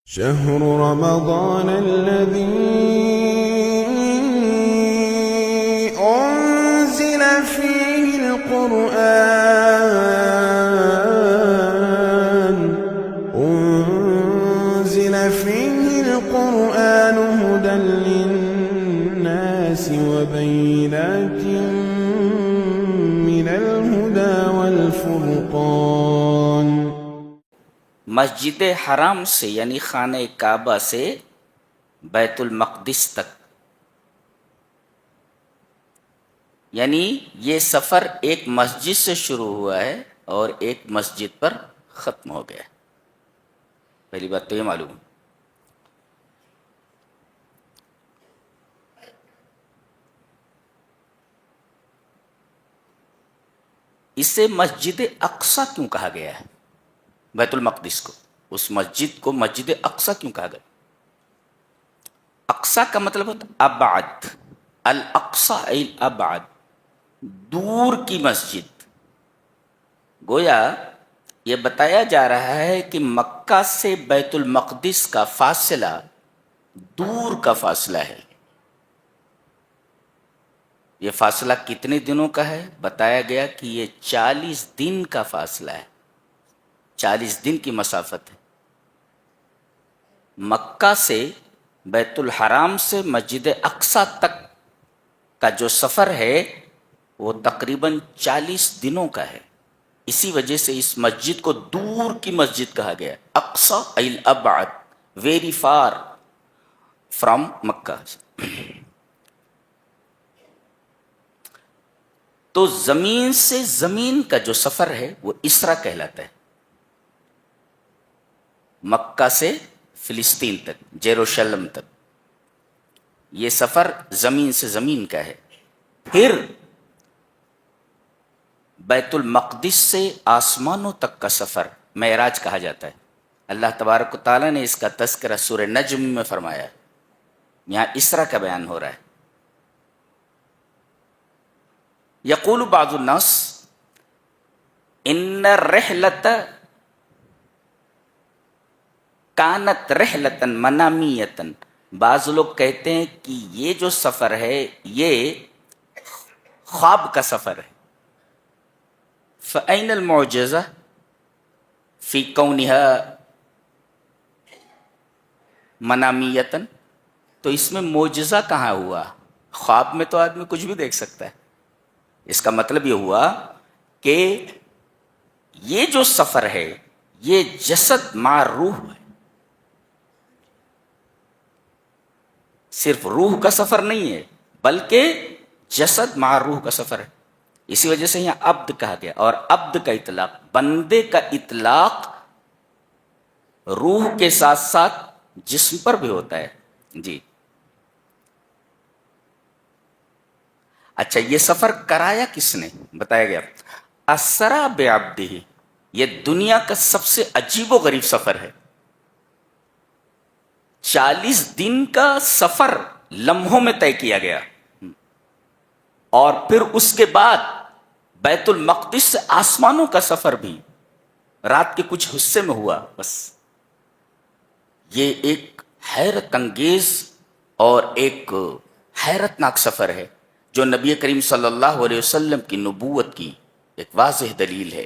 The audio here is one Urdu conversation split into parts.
شهر رمضان الذي أنزل فيه القرآن هدى للناس وبينات من الهدى والفرقان. مسجد حرام سے یعنی خانہ کعبہ سے بیت المقدس تک، یعنی یہ سفر ایک مسجد سے شروع ہوا ہے اور ایک مسجد پر ختم ہو گیا. پہلی بات تو یہ معلوم. اسے مسجد اقصی کیوں کہا گیا ہے؟ بیت المقدس کو، اس مسجد کو مسجد اقصی کیوں کہا گیا؟ اقصی کا مطلب ہوتا ابعد، الاقصی ای الابعد، دور کی مسجد. گویا یہ بتایا جا رہا ہے کہ مکہ سے بیت المقدس کا فاصلہ دور کا فاصلہ ہے. یہ فاصلہ کتنے دنوں کا ہے؟ بتایا گیا کہ یہ 40 دن کا فاصلہ ہے، 40 دن کی مسافت ہے. مکہ سے بیت الحرام سے مسجد اقصی تک کا جو سفر ہے وہ تقریباً 40 دنوں کا ہے. اسی وجہ سے اس مسجد کو دور کی مسجد کہا گیا، اقصی ای الابعد، ویری فار فرام مکہ. تو زمین سے زمین کا جو سفر ہے وہ اسرا کہلاتا ہے. مکہ سے فلسطین تک، جیروشلم تک، یہ سفر زمین سے زمین کا ہے. پھر بیت المقدس سے آسمانوں تک کا سفر معراج کہا جاتا ہے. اللہ تبارک و تعالیٰ نے اس کا تذکرہ سورہ نجم میں فرمایا ہے. یہاں اسرا کا بیان ہو رہا ہے. یقول بعض الناس ان الرحلۃ کانت رحلۃ منامیۃ. بعض لوگ کہتے ہیں کہ یہ جو سفر ہے یہ خواب کا سفر ہے. فأین المعجزہ فی کونہا منامیۃ. تو اس میں معجزہ کہاں ہوا؟ خواب میں تو آدمی کچھ بھی دیکھ سکتا ہے. اس کا مطلب یہ ہوا کہ یہ جو سفر ہے یہ جسد مع روح ہے، صرف روح کا سفر نہیں ہے بلکہ جسد مع روح کا سفر ہے. اسی وجہ سے یہاں عبد کہا گیا. اور عبد کا اطلاق، بندے کا اطلاق روح کے ساتھ ساتھ جسم پر بھی ہوتا ہے. جی اچھا، یہ سفر کرایا کس نے؟ بتایا گیا اسرا بعبدہ. یہ دنیا کا سب سے عجیب و غریب سفر ہے. 40 دن کا سفر لمحوں میں طے کیا گیا، اور پھر اس کے بعد بیت المقدس سے آسمانوں کا سفر بھی رات کے کچھ حصے میں ہوا. بس یہ ایک حیرت انگیز اور ایک حیرت ناک سفر ہے جو نبی کریم صلی اللہ علیہ وسلم کی نبوت کی ایک واضح دلیل ہے.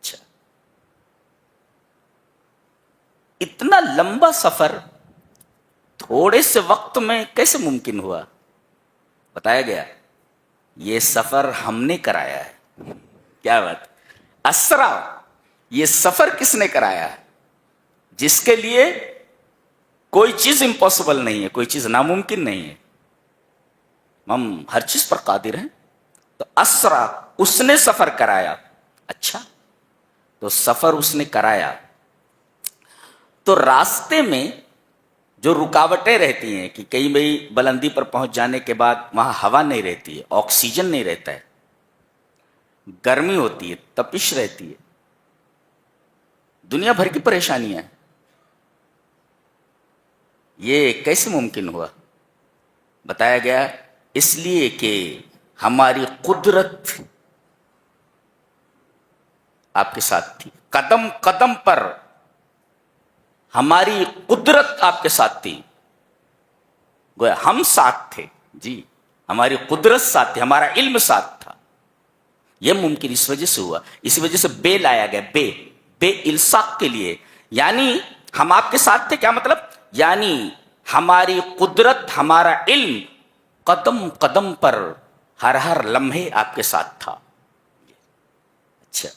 اچھا، اتنا لمبا سفر تھوڑے سے وقت میں کیسے ممکن ہوا؟ بتایا گیا یہ سفر ہم نے کرایا ہے. کیا بات! اسرا، یہ سفر کس نے کرایا ہے؟ جس کے لیے کوئی چیز امپاسبل نہیں ہے، کوئی چیز ناممکن نہیں ہے. ہم ہر چیز پر قادر ہیں. تو اسرا، اس نے سفر کرایا. اچھا، تو سفر اس نے کرایا تو راستے میں جو رکاوٹیں رہتی ہیں کہ کئی بھئی بلندی پر پہنچ جانے کے بعد وہاں ہوا نہیں رہتی ہے، آکسیجن نہیں رہتا ہے، گرمی ہوتی ہے، تپش رہتی ہے، دنیا بھر کی پریشانیاں. یہ کیسے ممکن ہوا؟ بتایا گیا اس لیے کہ ہماری قدرت آپ کے ساتھ تھی. قدم قدم پر ہماری قدرت آپ کے ساتھ تھی، گویا ہم ساتھ تھے، جی ہماری قدرت ساتھ تھی، ہمارا علم ساتھ تھا. یہ ممکن اس وجہ سے ہوا، اسی وجہ سے بے لایا گیا، بے الصاق کے لیے. یعنی ہم آپ کے ساتھ تھے، کیا مطلب؟ یعنی ہماری قدرت، ہمارا علم قدم قدم پر ہر لمحے آپ کے ساتھ تھا. اچھا،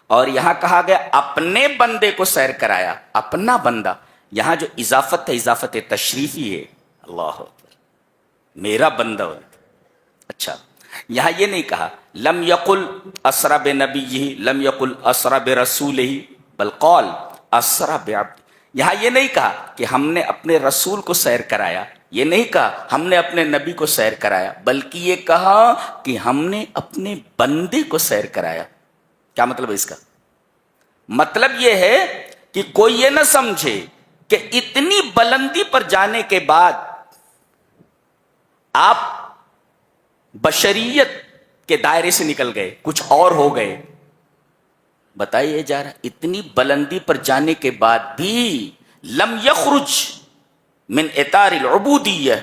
اور یہاں کہا گیا اپنے بندے کو سیر کرایا. اپنا بندہ، یہاں جو اضافت ہے اضافت تشریفی ہے. اللہ اکبر، میرا بندہ. اچھا، یہاں یہ نہیں کہا لم یقل اسرا بنبیہ، لم یقل اسرا برسولہ، بل قال اسرا بعبد. یہاں یہ نہیں کہا کہ ہم نے اپنے رسول کو سیر کرایا، یہ نہیں کہا ہم نے اپنے نبی کو سیر کرایا، بلکہ یہ کہا کہ ہم نے اپنے بندے کو سیر کرایا. کیا مطلب ہے اس کا؟ مطلب یہ ہے کہ کوئی یہ نہ سمجھے کہ اتنی بلندی پر جانے کے بعد آپ بشریت کے دائرے سے نکل گئے، کچھ اور ہو گئے. بتائیے جا رہا، اتنی بلندی پر جانے کے بعد بھی لم یخرج من اطار العبودیہ،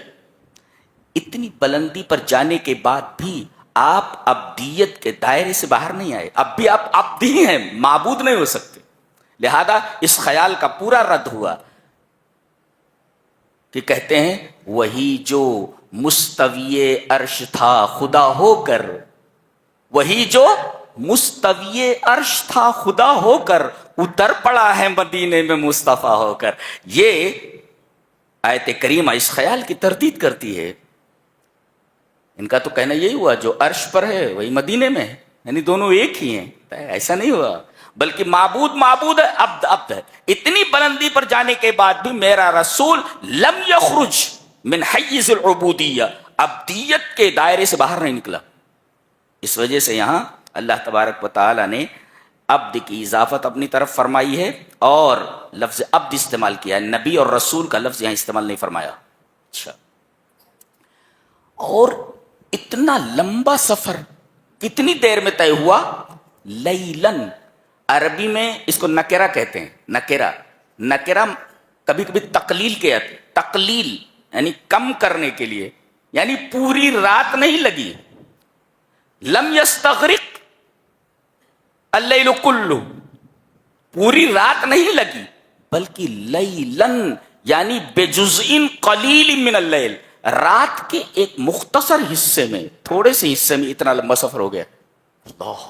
اتنی بلندی پر جانے کے بعد بھی آپ عبدیت کے دائرے سے باہر نہیں آئے. اب بھی آپ عبدی ہیں، معبود نہیں ہو سکتے. لہذا اس خیال کا پورا رد ہوا کہ کہتے ہیں وہی جو مستوی عرش تھا خدا ہو کر، وہی جو مستوی عرش تھا خدا ہو کر اتر پڑا ہے مدینے میں مصطفیٰ ہو کر. یہ آیت کریمہ اس خیال کی تردید کرتی ہے. ان کا تو کہنا یہی ہوا جو عرش پر ہے وہی مدینے میں ہے، یعنی دونوں ایک ہی ہیں. ایسا نہیں ہوا، بلکہ معبود معبود ہے، عبد عبد ہے. اتنی بلندی پر جانے کے بعد بھی میرا رسول لم یخرج من حیز العبودیہ، عبدیت کے دائرے سے باہر نہیں نکلا. اس وجہ سے یہاں اللہ تبارک و تعالی نے عبد کی اضافت اپنی طرف فرمائی ہے اور لفظ عبد استعمال کیا ہے، نبی اور رسول کا لفظ یہاں استعمال نہیں فرمایا. اچھا، اور اتنا لمبا سفر کتنی دیر میں طے ہوا؟ لیلن، عربی میں اس کو نکرہ کہتے ہیں. نکرہ کبھی کبھی تقلیل کے، تقلیل یعنی کم کرنے کے لیے، یعنی پوری رات نہیں لگی. لم یستغرق اللیل کلہ، پوری رات نہیں لگی، بلکہ لیلن یعنی بجزء قلیل من اللیل، رات کے ایک مختصر حصے میں، تھوڑے سے حصے میں اتنا لمبا سفر ہو گیا. اللہ،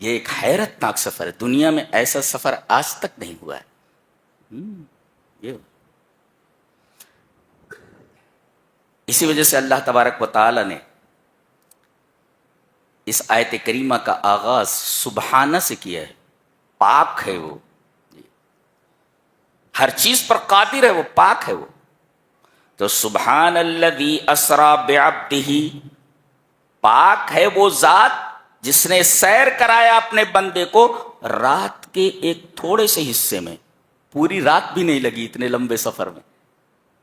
یہ ایک حیرت ناک سفر ہے. دنیا میں ایسا سفر آج تک نہیں ہوا ہے. اسی وجہ سے اللہ تبارک و تعالی نے اس آیت کریمہ کا آغاز سبحانہ سے کیا ہے. پاک ہے وہ، ہر چیز پر قادر ہے وہ، پاک ہے وہ. تو سبحان الذی اسری بعبدہ، پاک ہے وہ ذات جس نے سیر کرایا اپنے بندے کو رات کے ایک تھوڑے سے حصے میں. پوری رات بھی نہیں لگی اتنے لمبے سفر میں.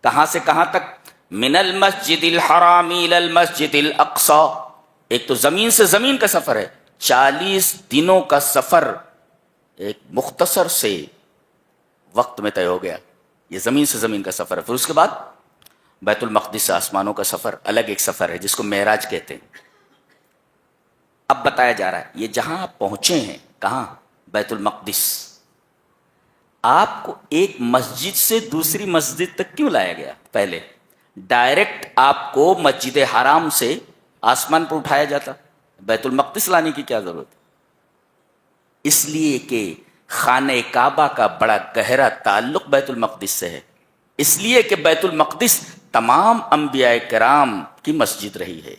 کہاں سے کہاں تک؟ من المسجد الحرام الی المسجد الاقصی. ایک تو زمین سے زمین کا سفر ہے، 40 دنوں کا سفر ایک مختصر سے وقت میں طے ہو گیا. یہ زمین سے زمین کا سفر ہے. پھر اس کے بعد بیت المقدس سے آسمانوں کا سفر الگ ایک سفر ہے جس کو معراج کہتے ہیں. اب بتایا جا رہا ہے یہ جہاں آپ پہنچے ہیں، کہاں؟ بیت المقدس. آپ کو ایک مسجد سے دوسری مسجد تک کیوں لایا گیا؟ پہلے ڈائریکٹ آپ کو مسجد حرام سے آسمان پر اٹھایا جاتا، بیت المقدس لانے کی کیا ضرورت؟ اس لیے کہ خانہ کعبہ کا بڑا گہرا تعلق بیت المقدس سے ہے. اس لیے کہ بیت المقدس تمام انبیاء کرام کی مسجد رہی ہے.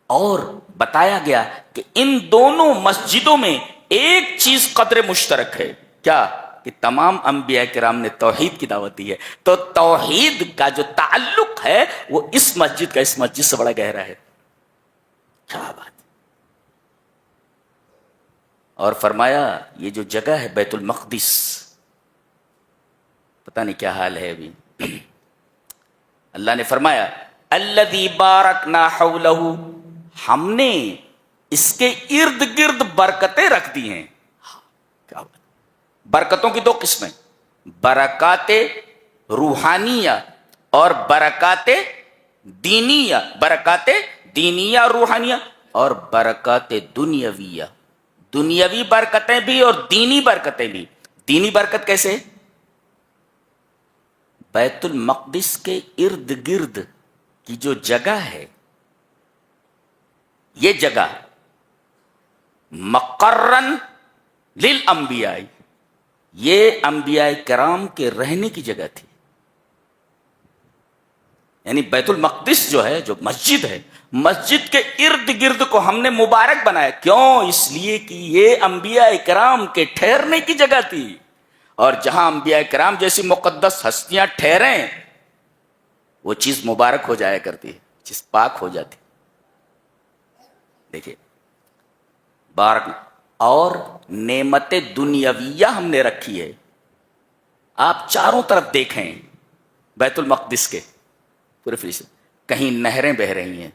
اور بتایا گیا کہ ان دونوں مسجدوں میں ایک چیز قدر مشترک ہے. کیا؟ کہ تمام انبیاء کرام نے توحید کی دعوت دی ہے. تو توحید کا جو تعلق ہے وہ اس مسجد کا اس مسجد سے بڑا گہرا ہے. کیا بات! اور فرمایا یہ جو جگہ ہے بیت المقدس، پتہ نہیں کیا حال ہے ابھی. اللہ نے فرمایا الذی بارکنا حولہ، ہم نے اس کے ارد گرد برکتیں رکھ دی ہیں. کیا بات! برکتوں کی دو قسمیں، برکات روحانیہ اور برکات دینیہ، برکات دینیہ روحانیہ اور برکات دنیاویہ، دنیاوی برکتیں بھی اور دینی برکتیں بھی۔ دینی برکت کیسے؟ بیت المقدس کے ارد گرد کی جو جگہ ہے، یہ جگہ مقرن للانبیاء، یہ انبیاء کرام کے رہنے کی جگہ تھی۔ یعنی بیت المقدس جو ہے، جو مسجد ہے، مسجد کے ارد گرد کو ہم نے مبارک بنایا۔ کیوں؟ اس لیے کہ یہ انبیاء کرام کے ٹھہرنے کی جگہ تھی، اور جہاں انبیاء کرام جیسی مقدس ہستیاں ٹھہریں وہ چیز مبارک ہو جایا کرتی ہے، چیز پاک ہو جاتی۔ دیکھیے بارک، اور نعمت دنیاویہ ہم نے رکھی ہے۔ آپ چاروں طرف دیکھیں بیت المقدس کے پورے فریش، کہیں نہریں بہ رہی ہیں،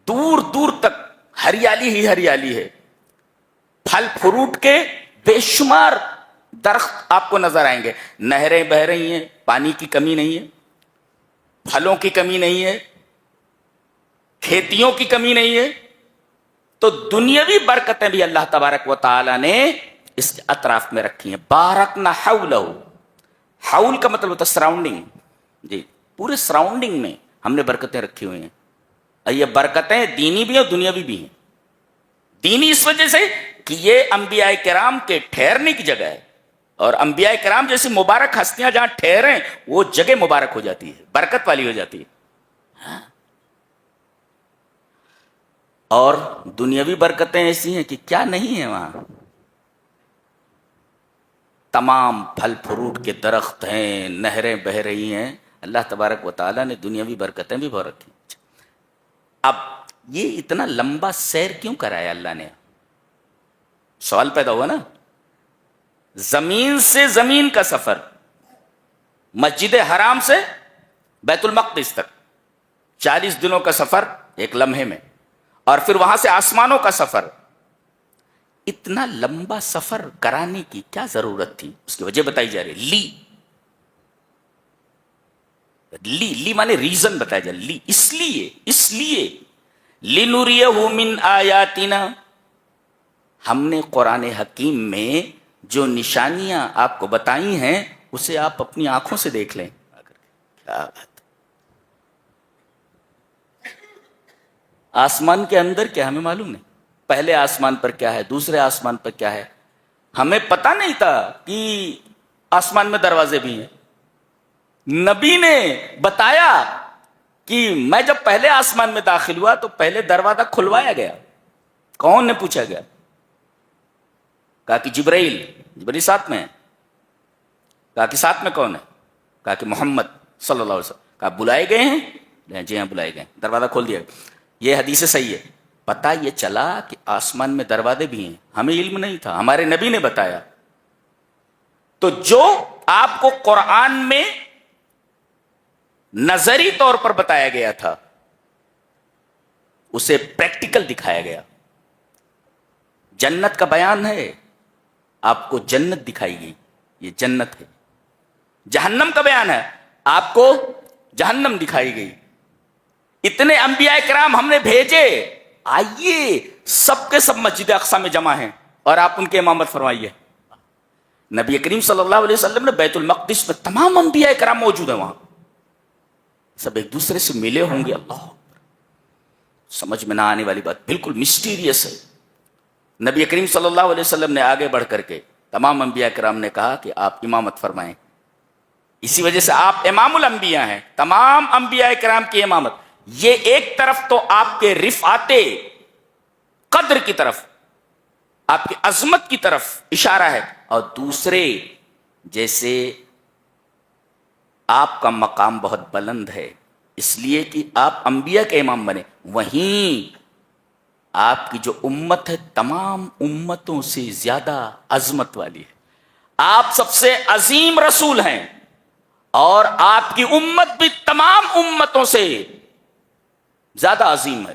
دور دور تک ہریالی ہی ہریالی ہے، پھل فروٹ کے بے شمار درخت آپ کو نظر آئیں گے، نہریں بہ رہی ہیں، پانی کی کمی نہیں ہے، پھلوں کی کمی نہیں ہے، کھیتیوں کی کمی نہیں ہے۔ تو دنیاوی برکتیں بھی اللہ تبارک و تعالی نے اس کے اطراف میں رکھی ہیں۔ بارکنا حولہ، حول کا مطلب ہوتا ہے سراؤنڈنگ، جی پورے سراؤنڈنگ میں ہم نے برکتیں رکھی ہوئی ہیں۔ اور یہ برکتیں دینی بھی اور دنیاوی بھی ہیں۔ دینی اس وجہ سے کہ یہ انبیاء کرام کے ٹھہرنے کی جگہ ہے، اور انبیاء کرام جیسی مبارک ہستیاں جہاں ٹھہریں وہ جگہ مبارک ہو جاتی ہے، برکت والی ہو جاتی ہے۔ اور دنیاوی برکتیں ایسی ہیں کہ کیا نہیں ہے وہاں، تمام پھل فروٹ کے درخت ہیں، نہریں بہ رہی ہیں۔ اللہ تبارک و تعالیٰ نے دنیاوی برکتیں بھی بہت رکھی۔ اب یہ اتنا لمبا سیر کیوں کرایا اللہ نے؟ سوال پیدا ہوا نا، زمین سے زمین کا سفر، مسجد حرام سے بیت المقدس تک 40 دنوں کا سفر ایک لمحے میں، اور پھر وہاں سے آسمانوں کا سفر۔ اتنا لمبا سفر کرانے کی کیا ضرورت تھی؟ اس کی وجہ بتائی جا رہی ہے۔ لی مانے ریزن بتایا جا رہا، اس لیے لِنُرِيَهُ مِنْ آیاتنا، ہم نے قرآن حکیم میں جو نشانیاں آپ کو بتائی ہیں اسے آپ اپنی آنکھوں سے دیکھ لیں۔ کیا بات! آسمان کے اندر کیا ہمیں معلوم نہیں، پہلے آسمان پر کیا ہے، دوسرے آسمان پر کیا ہے، ہمیں پتہ نہیں تھا کہ آسمان میں دروازے بھی ہیں۔ نبی نے بتایا کہ میں جب پہلے آسمان میں داخل ہوا تو پہلے دروازہ کھلوایا گیا۔ کون نے پوچھا گیا؟ کہا کہ جبرائیل ساتھ میں ہے۔ کہا کہ ساتھ میں کون ہے؟ کہا کہ محمد صلی اللہ علیہ وسلم۔ کہا بلائے گئے ہیں؟ جی ہاں بلائے گئے۔ دروازہ کھول دیا۔ یہ حدیث صحیح ہے۔ پتہ یہ چلا کہ آسمان میں دروازے بھی ہیں، ہمیں علم نہیں تھا، ہمارے نبی نے بتایا۔ تو جو آپ کو قرآن میں نظری طور پر بتایا گیا تھا اسے پریکٹیکل دکھایا گیا۔ جنت کا بیان ہے، آپ کو جنت دکھائی گئی، یہ جنت ہے۔ جہنم کا بیان ہے، آپ کو جہنم دکھائی گئی۔ اتنے انبیاء کرام ہم نے بھیجے، آئیے سب کے سب مسجد اقصی میں جمع ہیں اور آپ ان کے امامت فرمائیے۔ نبی کریم صلی اللہ علیہ وسلم نے بیت المقدس میں تمام انبیاء کرام موجود ہیں، وہاں سب ایک دوسرے سے ملے ہوں گے۔ اللہ سمجھ میں نہ آنے والی بات، بالکل مسٹیریس ہے۔ نبی کریم صلی اللہ علیہ وسلم نے آگے بڑھ کر کے تمام انبیاء کرام نے کہا کہ آپ امامت فرمائیں، اسی وجہ سے آپ امام الانبیاء ہیں، تمام انبیاء کرام کی امامت۔ یہ ایک طرف تو آپ کے رفعت قدر کی طرف، آپ کی عظمت کی طرف اشارہ ہے، اور دوسرے جیسے آپ کا مقام بہت بلند ہے اس لیے کہ آپ انبیاء کے امام بنے، وہیں آپ کی جو امت ہے تمام امتوں سے زیادہ عظمت والی ہے۔ آپ سب سے عظیم رسول ہیں، اور آپ کی امت بھی تمام امتوں سے زیادہ عظیم ہے۔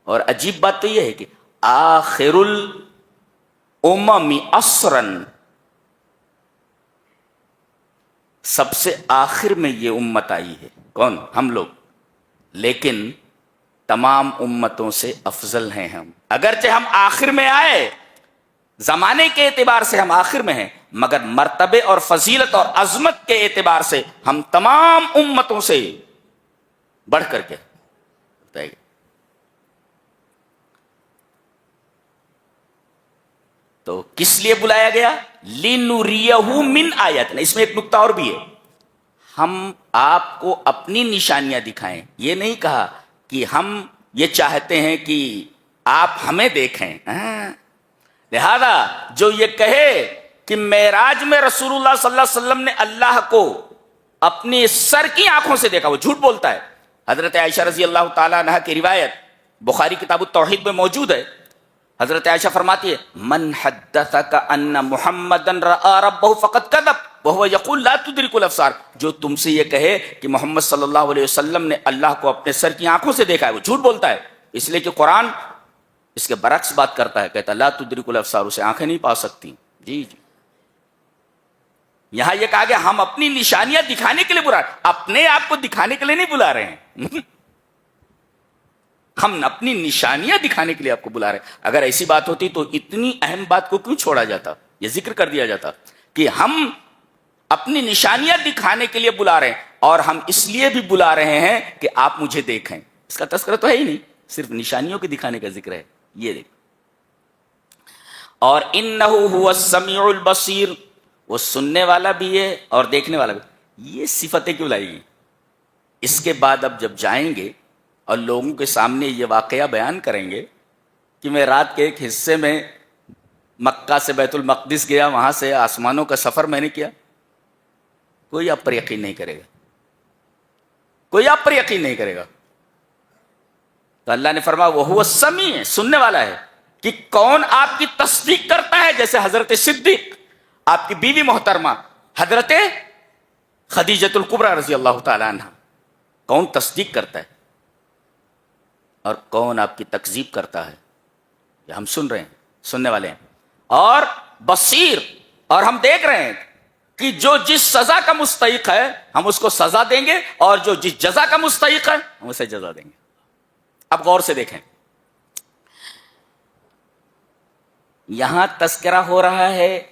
اور عجیب بات تو یہ ہے کہ آخر الامم عصراً سب سے آخر میں یہ امت آئی ہے. کون؟ ہم لوگ. لیکن تمام امتوں سے افضل ہیں ہم. اگرچہ ہم آخر میں آئے، زمانے کے اعتبار سے ہم آخر میں ہیں، مگر مرتبے اور فضیلت اور عظمت کے اعتبار سے ہم تمام امتوں سے بڑھ کر کے. تو کس لیے بلایا گیا؟ لِنُرِيَهُ مِنْ آیَاتِنَا. اس میں ایک نکتہ اور بھی ہے، ہم آپ کو اپنی نشانیاں دکھائیں. یہ نہیں کہا کہ ہم یہ چاہتے ہیں کہ آپ ہمیں دیکھیں. لہذا جو یہ کہے کہ معراج میں رسول اللہ صلی اللہ علیہ وسلم نے اللہ کو اپنی سر کی آنکھوں سے دیکھا، وہ جھوٹ بولتا ہے. حضرت عائشہ رضی اللہ تعالیٰ عنہ کی روایت بخاری کتاب التوحید میں موجود ہے. حضرت عائشہ فرماتی ہے من حدثک ان محمدا رأى ربه فقد كذب وهو يقول لا تدرك الابصار. جو تم سے یہ کہے کہ محمد صلی اللہ علیہ وسلم نے اللہ کو اپنے سر کی آنکھوں سے دیکھا ہے، وہ جھوٹ بولتا ہے. اس لیے کہ قرآن اس کے برعکس بات کرتا ہے، کہتا ہے لا تدرک الابصار، اسے آنکھیں نہیں پا سکتی. جی جی، یہاں یہ کہا کہ ہم اپنی نشانیاں دکھانے کے لیے بلا رہے ہیں، اپنے آپ کو دکھانے کے لیے نہیں بلا رہے ہیں. ہم اپنی نشانیاں دکھانے کے لیے آپ کو بلا رہے ہیں. اگر ایسی بات ہوتی تو اتنی اہم بات کو کیوں چھوڑا جاتا؟ یہ ذکر کر دیا جاتا کہ ہم اپنی نشانیاں دکھانے کے لیے بلا رہے ہیں، اور ہم اس لیے بھی بلا رہے ہیں کہ آپ مجھے دیکھیں. اس کا تذکرہ تو ہے ہی نہیں، صرف نشانیوں کے دکھانے کا ذکر ہے. یہ دیکھ. اور انہ هو السمیع البصیر، وہ سننے والا بھی ہے اور دیکھنے والا بھی. یہ صفتیں کیوں لائی گئی؟ اس کے بعد اب جب جائیں گے اور لوگوں کے سامنے یہ واقعہ بیان کریں گے کہ میں رات کے ایک حصے میں مکہ سے بیت المقدس گیا، وہاں سے آسمانوں کا سفر میں نے کیا، کوئی آپ پر یقین نہیں کرے گا، کوئی آپ پر یقین نہیں کرے گا. تو اللہ نے فرمایا وہ السمیع، سننے والا ہے. کہ کون آپ کی تصدیق کرتا ہے؟ جیسے حضرت صدیق، آپ کی بیوی محترمہ حضرت خدیجۃ الکبریٰ رضی اللہ تعالی عنہ، کون تصدیق کرتا ہے اور کون آپ کی تکذیب کرتا ہے؟ یہ ہم سن رہے ہیں، سننے والے ہیں. اور بصیر، اور ہم دیکھ رہے ہیں کہ جو جس سزا کا مستحق ہے ہم اس کو سزا دیں گے، اور جو جس جزا کا مستحق ہے ہم اسے جزا دیں گے. اب غور سے دیکھیں، یہاں تذکرہ ہو رہا ہے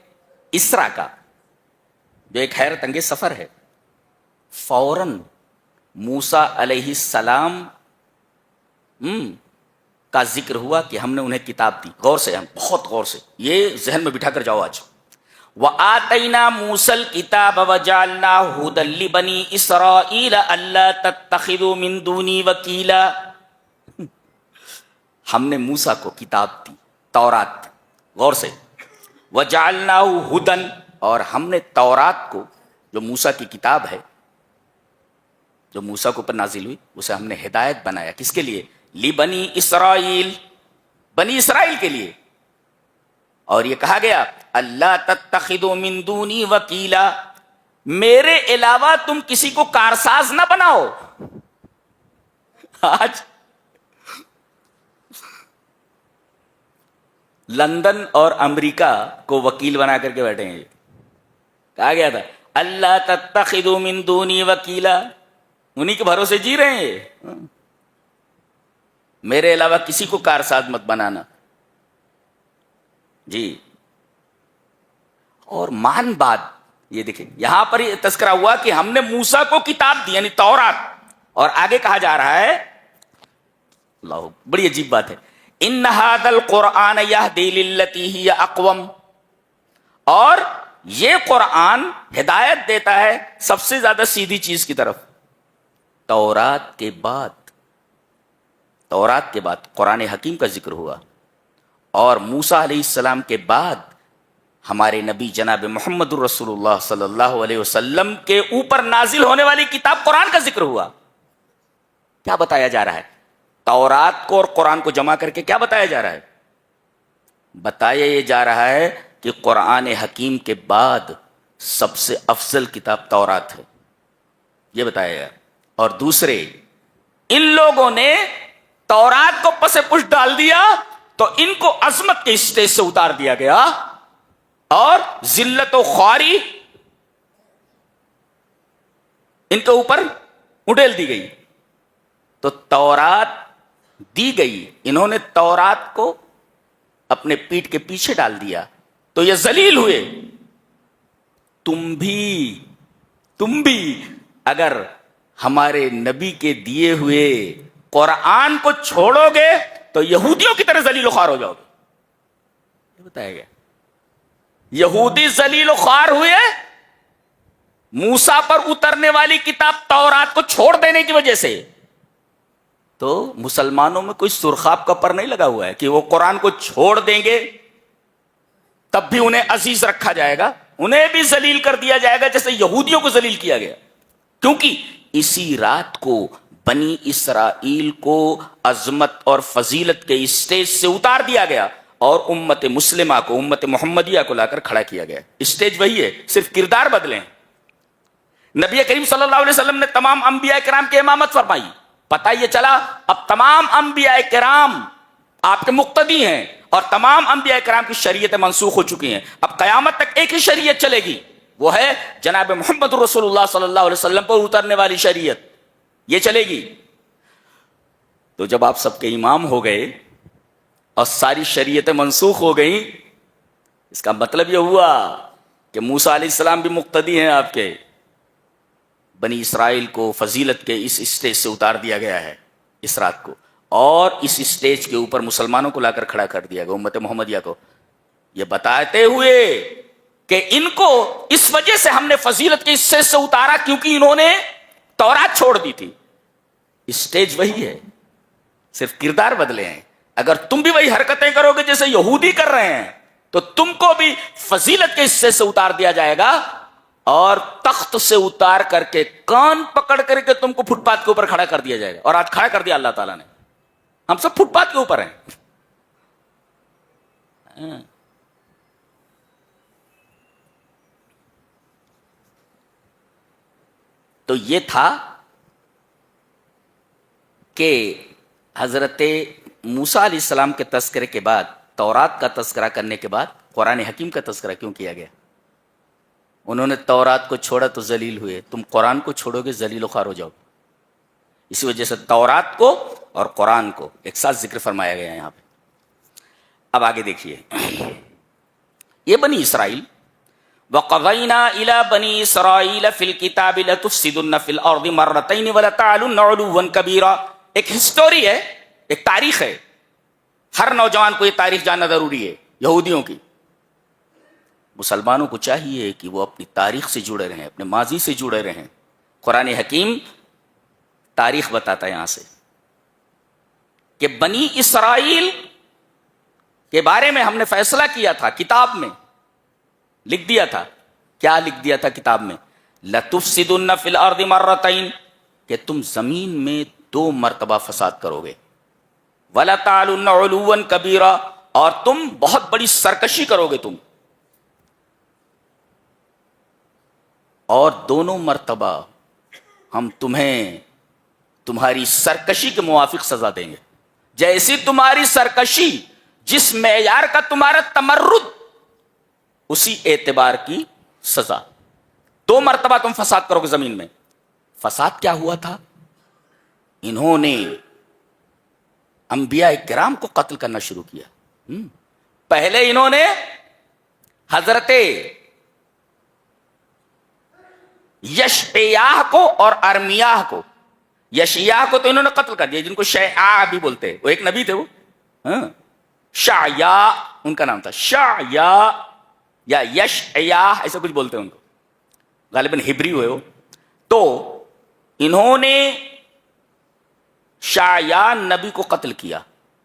اسرا کا، جو ایک حیرت انگیز سفر ہے. فوراً موسیٰ علیہ السلام کا ذکر ہوا کہ ہم نے انہیں کتاب دی. غور سے، ہم بہت غور سے یہ ذہن میں بٹھا کر جاؤ. آج وَآتَيْنَا مُوسَى الْكِتَابَ وَجَعَلْنَاهُ هُدًى لِبَنِي إِسْرَائِيلَ أَلَّا تَتَّخِذُوا مِن دُونِي وَكِيلًا. ہم نے موسیٰ کو کتاب دی، تورات. غور سے، وَجَعَلْنَاهُ هُدًى، اور ہم نے تورات کو، جو موسیٰ کی کتاب ہے، جو موسیٰ کو پر نازل ہوئی، اسے ہم نے ہدایت بنایا. کس کے لیے؟ لِبَنِي اسرائیل، بنی اسرائیل کے لیے. اور یہ کہا گیا اللہ تتخذوا من دونی وکیلا، میرے علاوہ تم کسی کو کارساز نہ بناؤ. آج لندن اور امریکہ کو وکیل بنا کر کے بیٹھے ہیں. کہا گیا تھا اللہ تتخذوا من دونی وکیلا، انہی کے بھروسے جی رہے ہیں. میرے علاوہ کسی کو کارساز مت بنانا. جی، اور مان بات یہ دیکھیں، یہاں پر یہ تذکرہ ہوا کہ ہم نے موسیٰ کو کتاب دی، یعنی تورات. اور آگے کہا جا رہا ہے، اللہ، بڑی عجیب بات ہے، ان ھذا القرآن یہدی للتی ہی اقوم، اور یہ قرآن ہدایت دیتا ہے سب سے زیادہ سیدھی چیز کی طرف. تورات کے بعد قرآن حکیم کا ذکر ہوا، اور موسیٰ علیہ السلام کے بعد ہمارے نبی جناب محمد الرسول اللہ صلی اللہ علیہ وسلم کے اوپر نازل ہونے والی کتاب قرآن کا ذکر ہوا. کیا بتایا جا رہا ہے؟ تورات کو اور قرآن کو جمع کر کے کیا بتایا جا رہا ہے؟ بتایا یہ جا رہا ہے کہ قرآن حکیم کے بعد سب سے افضل کتاب تورات ہے، یہ بتایا گیا. اور دوسرے، ان لوگوں نے تورات کو پس پش ڈال دیا تو ان کو عظمت کے اسٹیج سے اتار دیا گیا اور ذلت و خواری ان کے اوپر اڈیل دی گئی. تو تورات دی گئی, انہوں نے تورات کو اپنے پیٹھ کے پیچھے ڈال دیا تو یہ ذلیل ہوئے. تم بھی اگر ہمارے نبی کے دیے ہوئے قرآن کو چھوڑو گے تو یہودیوں کی طرح ذلیل و خوار ہو جاؤ گے. یہ بتایا گیا. یہودی ذلیل و خوار ہوئے موسیٰ پر اترنے والی کتاب تورات کو چھوڑ دینے کی وجہ سے. تو مسلمانوں میں کوئی سرخاب کا پر نہیں لگا ہوا ہے کہ وہ قرآن کو چھوڑ دیں گے تب بھی انہیں عزیز رکھا جائے گا, انہیں بھی ذلیل کر دیا جائے گا جیسے یہودیوں کو ذلیل کیا گیا. کیونکہ اسی رات کو بنی اسرائیل کو عظمت اور فضیلت کے اسٹیج سے اتار دیا گیا اور امت مسلمہ کو, امت محمدیہ کو لا کر کھڑا کیا گیا. اسٹیج وہی ہے, صرف کردار بدلے ہیں. نبی کریم صلی اللہ علیہ وسلم نے تمام انبیاء کرام کی امامت فرمائی. پتہ یہ چلا اب تمام انبیاء کرام آپ کے مقتدی ہیں اور تمام انبیاء کرام کی شریعتیں منسوخ ہو چکی ہیں. اب قیامت تک ایک ہی شریعت چلے گی, وہ ہے جناب محمد رسول اللہ صلی اللہ علیہ وسلم پر اترنے والی شریعت, یہ چلے گی. تو جب آپ سب کے امام ہو گئے اور ساری شریعتیں منسوخ ہو گئیں, اس کا مطلب یہ ہوا کہ موسیٰ علیہ السلام بھی مقتدی ہیں آپ کے. بنی اسرائیل کو فضیلت کے اس اسٹیج سے اتار دیا گیا ہے اس رات کو, اور اس اسٹیج کے اوپر مسلمانوں کو لا کر کھڑا کر دیا گیا, امت محمدیہ کو, یہ بتاتے ہوئے کہ ان کو اس وجہ سے ہم نے فضیلت کے اسٹیج سے اتارا کیونکہ انہوں نے تورات چھوڑ دی تھی. اسٹیج وہی ہے, صرف کردار بدلے ہیں. اگر تم بھی وہی حرکتیں کرو گے جیسے یہودی کر رہے ہیں تو تم کو بھی فضیلت کے حصے سے اتار دیا جائے گا اور تخت سے اتار کر کے کان پکڑ کر کے تم کو فٹ پاتھ کے اوپر کھڑا کر دیا جائے گا. اور آج کھڑا کر دیا اللہ تعالیٰ نے, ہم سب فٹ پاتھ کے اوپر ہیں. تو یہ تھا کہ حضرت موسیٰ علیہ السلام کے تذکرے کے بعد, تورات کا تذکرہ کرنے کے بعد قرآن حکیم کا تذکرہ کیوں کیا گیا. انہوں نے تورات کو چھوڑا تو ذلیل ہوئے, تم قرآن کو چھوڑو گے ذلیل و خوار ہو جاؤ. اسی وجہ سے تورات کو اور قرآن کو ایک ساتھ ذکر فرمایا گیا یہاں پہ. اب آگے دیکھیے, یہ بنی اسرائیل, وَقَضَيْنَا إِلَى بَنِي إِسْرَائِيلَ فِي الْكِتَابِ لَتُفْسِدُنَّ فِي الْأَرْضِ مَرَّتَيْنِ وَلَتَعْلُنَّ عُلُوًّا كَبِيرًا. ایک ہسٹوری ہے, ایک تاریخ ہے. ہر نوجوان کو یہ تاریخ جاننا ضروری ہے. یہودیوں کی, مسلمانوں کو چاہیے کہ وہ اپنی تاریخ سے جڑے رہیں, اپنے ماضی سے جڑے رہیں. قرآن حکیم تاریخ بتاتا ہے یہاں سے کہ بنی اسرائیل کے بارے میں ہم نے فیصلہ کیا تھا, کتاب میں لکھ دیا تھا. کیا لکھ دیا تھا کتاب میں؟ لَتُفْسِدُنَّ فِي الْأَرْضِ مَرَّتَيْنِ, کہ تم زمین میں 2 مرتبہ فساد کرو گے. وَلَتَعْلُنَّ عُلُوًّا كَبِيرًا, اور تم بہت بڑی سرکشی کرو گے تم. اور دونوں مرتبہ ہم تمہیں تمہاری سرکشی کے موافق سزا دیں گے. جیسی تمہاری سرکشی, جس معیار کا تمہارا تمرد, اسی اعتبار کی سزا. 2 مرتبہ تم فساد کرو گے زمین میں. فساد کیا ہوا تھا؟ انہوں نے انبیاء کرام کو قتل کرنا شروع کیا. پہلے انہوں نے حضرت یشعیاہ کو اور ارمیاہ کو, یشعیاہ کو تو انہوں نے قتل کر دیا, جن کو شیعہ بھی بولتے ہیں, وہ ایک نبی تھے. وہ شعیا ان کا نام تھا, شعیا یا یشعیاہ ایسا کچھ بولتے ہیں ان کو, غالباً ہبری ہوئے وہ. تو انہوں نے شعیا نبی کو قتل کیا,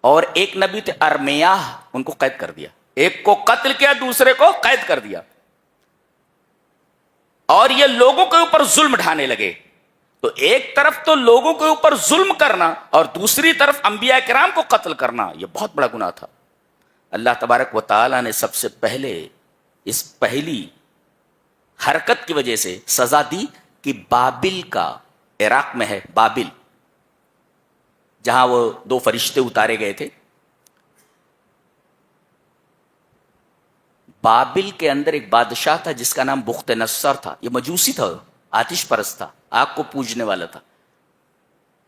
اور ایک نبی تھے ارمیاہ, ان کو قید کر دیا. ایک کو قتل کیا, دوسرے کو قید کر دیا. اور یہ لوگوں کے اوپر ظلم ڈھانے لگے. تو ایک طرف تو لوگوں کے اوپر ظلم کرنا اور دوسری طرف انبیاء کرام کو قتل کرنا, یہ بہت بڑا گناہ تھا. اللہ تبارک و تعالی نے سب سے پہلے اس پہلی حرکت کی وجہ سے سزا دی کہ بابل کا, عراق میں ہے بابل, جہاں وہ 2 فرشتے اتارے گئے تھے. بابل کے اندر ایک بادشاہ تھا جس کا نام بخت نصر تھا. یہ مجوسی تھا, آتش پرست تھا، آگ کو پوجنے والا تھا.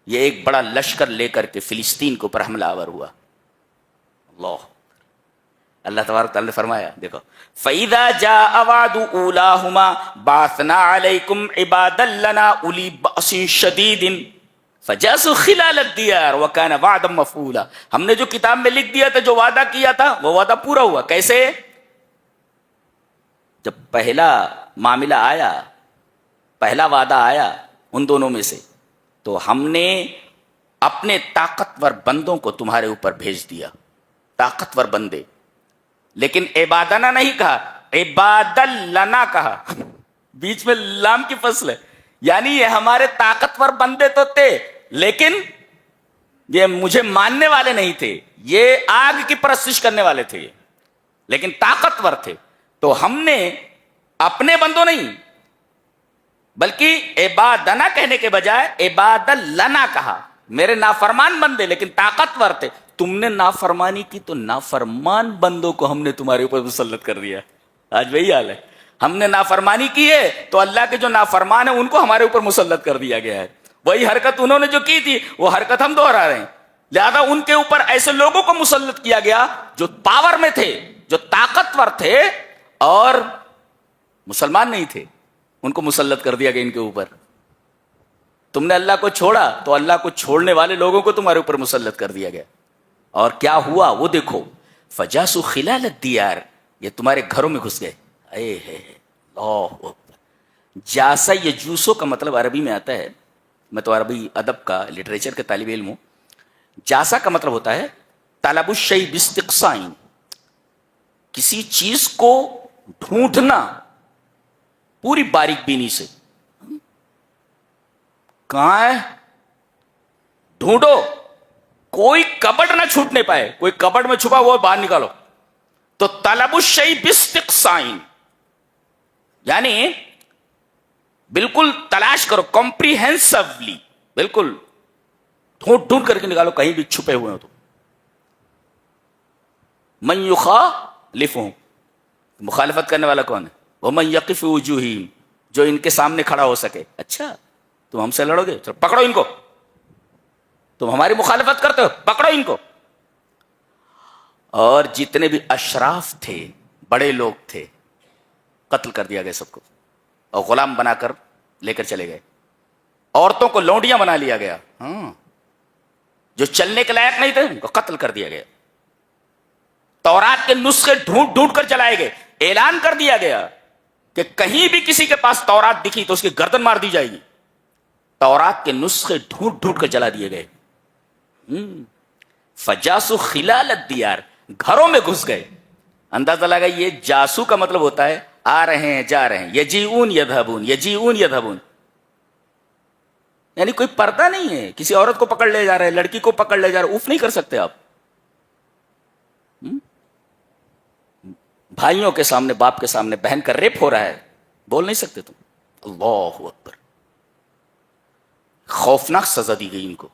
یہ ایک بڑا لشکر لے کر کے فلسطین کے اوپر حملہ آور ہوا. اللہ تبارک تعالیٰ نے فرمایا دیکھو فَإِذَا جَاءَ وَعْدُ أُولَاهُمَا بَعَثْنَا عَلَيْكُمْ عِبَادًا لَّنَا أُولِي بَأْسٍ شَدِيدٍ فَجَاسُوا خِلَالَ الدِّيَارِ وَكَانَ وَعْدًا مَّفْعُولًا. ہم نے جو کتاب میں لکھ دیا تھا، جو وعدہ کیا تھا، وہ وعدہ پورا ہوا. کیسے؟ جب پہلا معاملہ آیا، پہلا وعدہ آیا ان دونوں میں سے، تو ہم نے اپنے طاقتور بندوں کو تمہارے اوپر بھیج دیا. طاقتور بندے، لیکن عبادنا نہیں کہا، عباد لنا کہا. بیچ میں لام کی فصل ہے. یعنی یہ ہمارے طاقتور بندے تو تھے، لیکن یہ مجھے ماننے والے نہیں تھے. یہ آگ کی پرستش کرنے والے تھے، لیکن طاقتور تھے. تو ہم نے اپنے بندوں نہیں، بلکہ عبادنا کہنے کے بجائے عباد لنا کہا. میرے نافرمان بندے لیکن طاقتور تھے. تم نے نافرمانی کی تو نافرمان بندوں کو ہم نے تمہارے اوپر مسلط کر دیا. آج وہی حال ہے. ہم نے نافرمانی کی ہے تو اللہ کے جو نافرمان ہیں ان کو ہمارے اوپر مسلط کر دیا گیا ہے. وہی حرکت انہوں نے جو کی تھی وہ حرکت ہم دوہرا رہے ہیں. لہذا ان کے اوپر ایسے لوگوں کو مسلط کیا گیا جو پاور میں تھے، جو طاقتور تھے اور مسلمان نہیں تھے. ان کو مسلط کر دیا گیا ان کے اوپر. تم نے اللہ کو چھوڑا تو اللہ کو چھوڑنے والے لوگوں کو تمہارے اوپر مسلط کر دیا گیا. اور کیا ہوا وہ دیکھو، فجاسو خلال الدیار، یہ تمہارے گھروں میں گھس گئے. اے ہے اللہ اکبر. جاسا یجوسو کا مطلب عربی میں آتا ہے، میں تو عربی ادب کا لٹریچر کے طالب علم ہوں. جاسا کا مطلب ہوتا ہے طلب الشیء باستقصاء، کسی چیز کو ڈھونڈنا پوری باریک بینی سے. کہاں ہے؟ ڈھونڈو، کوئی کبٹ نہ چھوٹنے پائے. کوئی کبٹ میں چھپا ہوا باہر نکالو. تو طلب الشیء باستقصاء یعنی بالکل تلاش کرو، کمپریہنسولی، بالکل ڈھونڈ ڈھونڈ کر کے نکالو کہیں بھی چھپے ہوئے ہو تو. من یخالفہم، مخالفت کرنے والا کون ہے؟ ومن یقف وجوہہم، جو ان کے سامنے کھڑا ہو سکے. اچھا تم ہم سے لڑو گے؟ چلو پکڑو ان کو. تم ہماری مخالفت کرتے ہو، پکڑو ان کو. اور جتنے بھی اشراف تھے، بڑے لوگ تھے، قتل کر دیا گیا سب کو، اور غلام بنا کر لے کر چلے گئے. عورتوں کو لونڈیاں بنا لیا گیا. جو چلنے کے لائق نہیں تھے ان کو قتل کر دیا گیا. تورات کے نسخے ڈھونڈ ڈھونڈ کر چلائے گئے. اعلان کر دیا گیا کہ کہیں بھی کسی کے پاس تورات دکھی تو اس کی گردن مار دی جائے گی. تورات کے نسخے ڈھونڈ ڈھونڈ کر جلا دیے گئے. فجاسو خلال الدیار، گھروں میں گھس گئے. اندازہ لگا یہ جاسو کا مطلب ہوتا ہے آ رہے ہیں جا رہے ہیں. یجیئون یذهبون، یجیئون یذهبون، یعنی کوئی پردہ نہیں ہے. کسی عورت کو پکڑ لے جا رہے ہیں، لڑکی کو پکڑ لے جا رہے، اوف نہیں کر سکتے آپ. بھائیوں کے سامنے، باپ کے سامنے بہن کا ریپ ہو رہا ہے، بول نہیں سکتے تم. اللہ اکبر. خوفناک سزا دی گئی ان کو.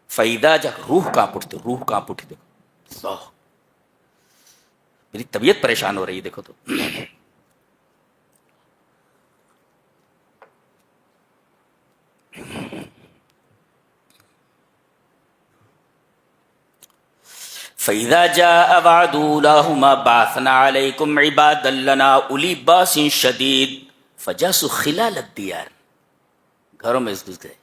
فیدا جا، روح کانپ اٹھتے، روح کانپ اٹھی. دیکھو اللہ، میری طبیعت پریشان ہو رہی ہے. دیکھو تو فَإِذَا جَاءَ وَعْدُ أُولَاهُمَا بَعَثْنَا عَلَيْكُمْ عِبَادًا لَّنَا أُولِي بَأْسٍ شَدِيدٍ فَجَاسُوا خِلَالَ الدِّيَارِ، گھروں میں گھس گئے.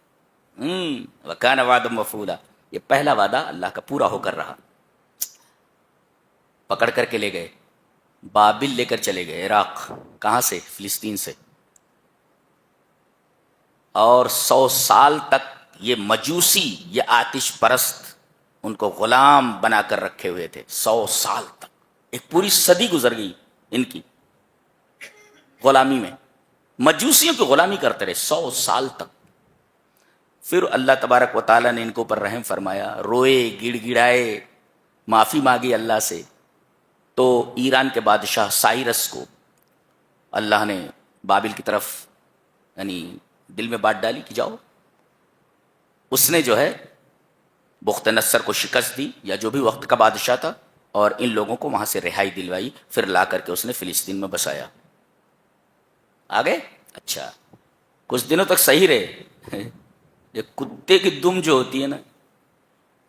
وَكَانَ وَعْدًا مَّفْعُولًا، یہ پہلا وعدہ اللہ کا پورا ہو کر رہا. پکڑ کر کے لے گئے، بابل لے کر چلے گئے، عراق. کہاں سے؟ فلسطین سے. اور 100 سال تک یہ مجوسی، یہ آتش پرست ان کو غلام بنا کر رکھے ہوئے تھے. 100 سال تک، ایک پوری صدی گزر گئی ان کی غلامی میں. مجوسیوں کی غلامی کرتے رہے 100 سال تک. پھر اللہ تبارک و تعالیٰ نے ان کے اوپر رحم فرمایا، روئے، گڑ گڑائے، معافی مانگی اللہ سے. تو ایران کے بادشاہ سائرس کو اللہ نے بابل کی طرف یعنی دل میں بات ڈالی کہ جاؤ. اس نے جو ہے بخت نصر کو شکست دی، یا جو بھی وقت کا بادشاہ تھا، اور ان لوگوں کو وہاں سے رہائی دلوائی. پھر لا کر کے اس نے فلسطین میں بسایا. آگے اچھا کچھ دنوں تک صحیح رہے. یہ کتے کی دم جو ہوتی ہے نا,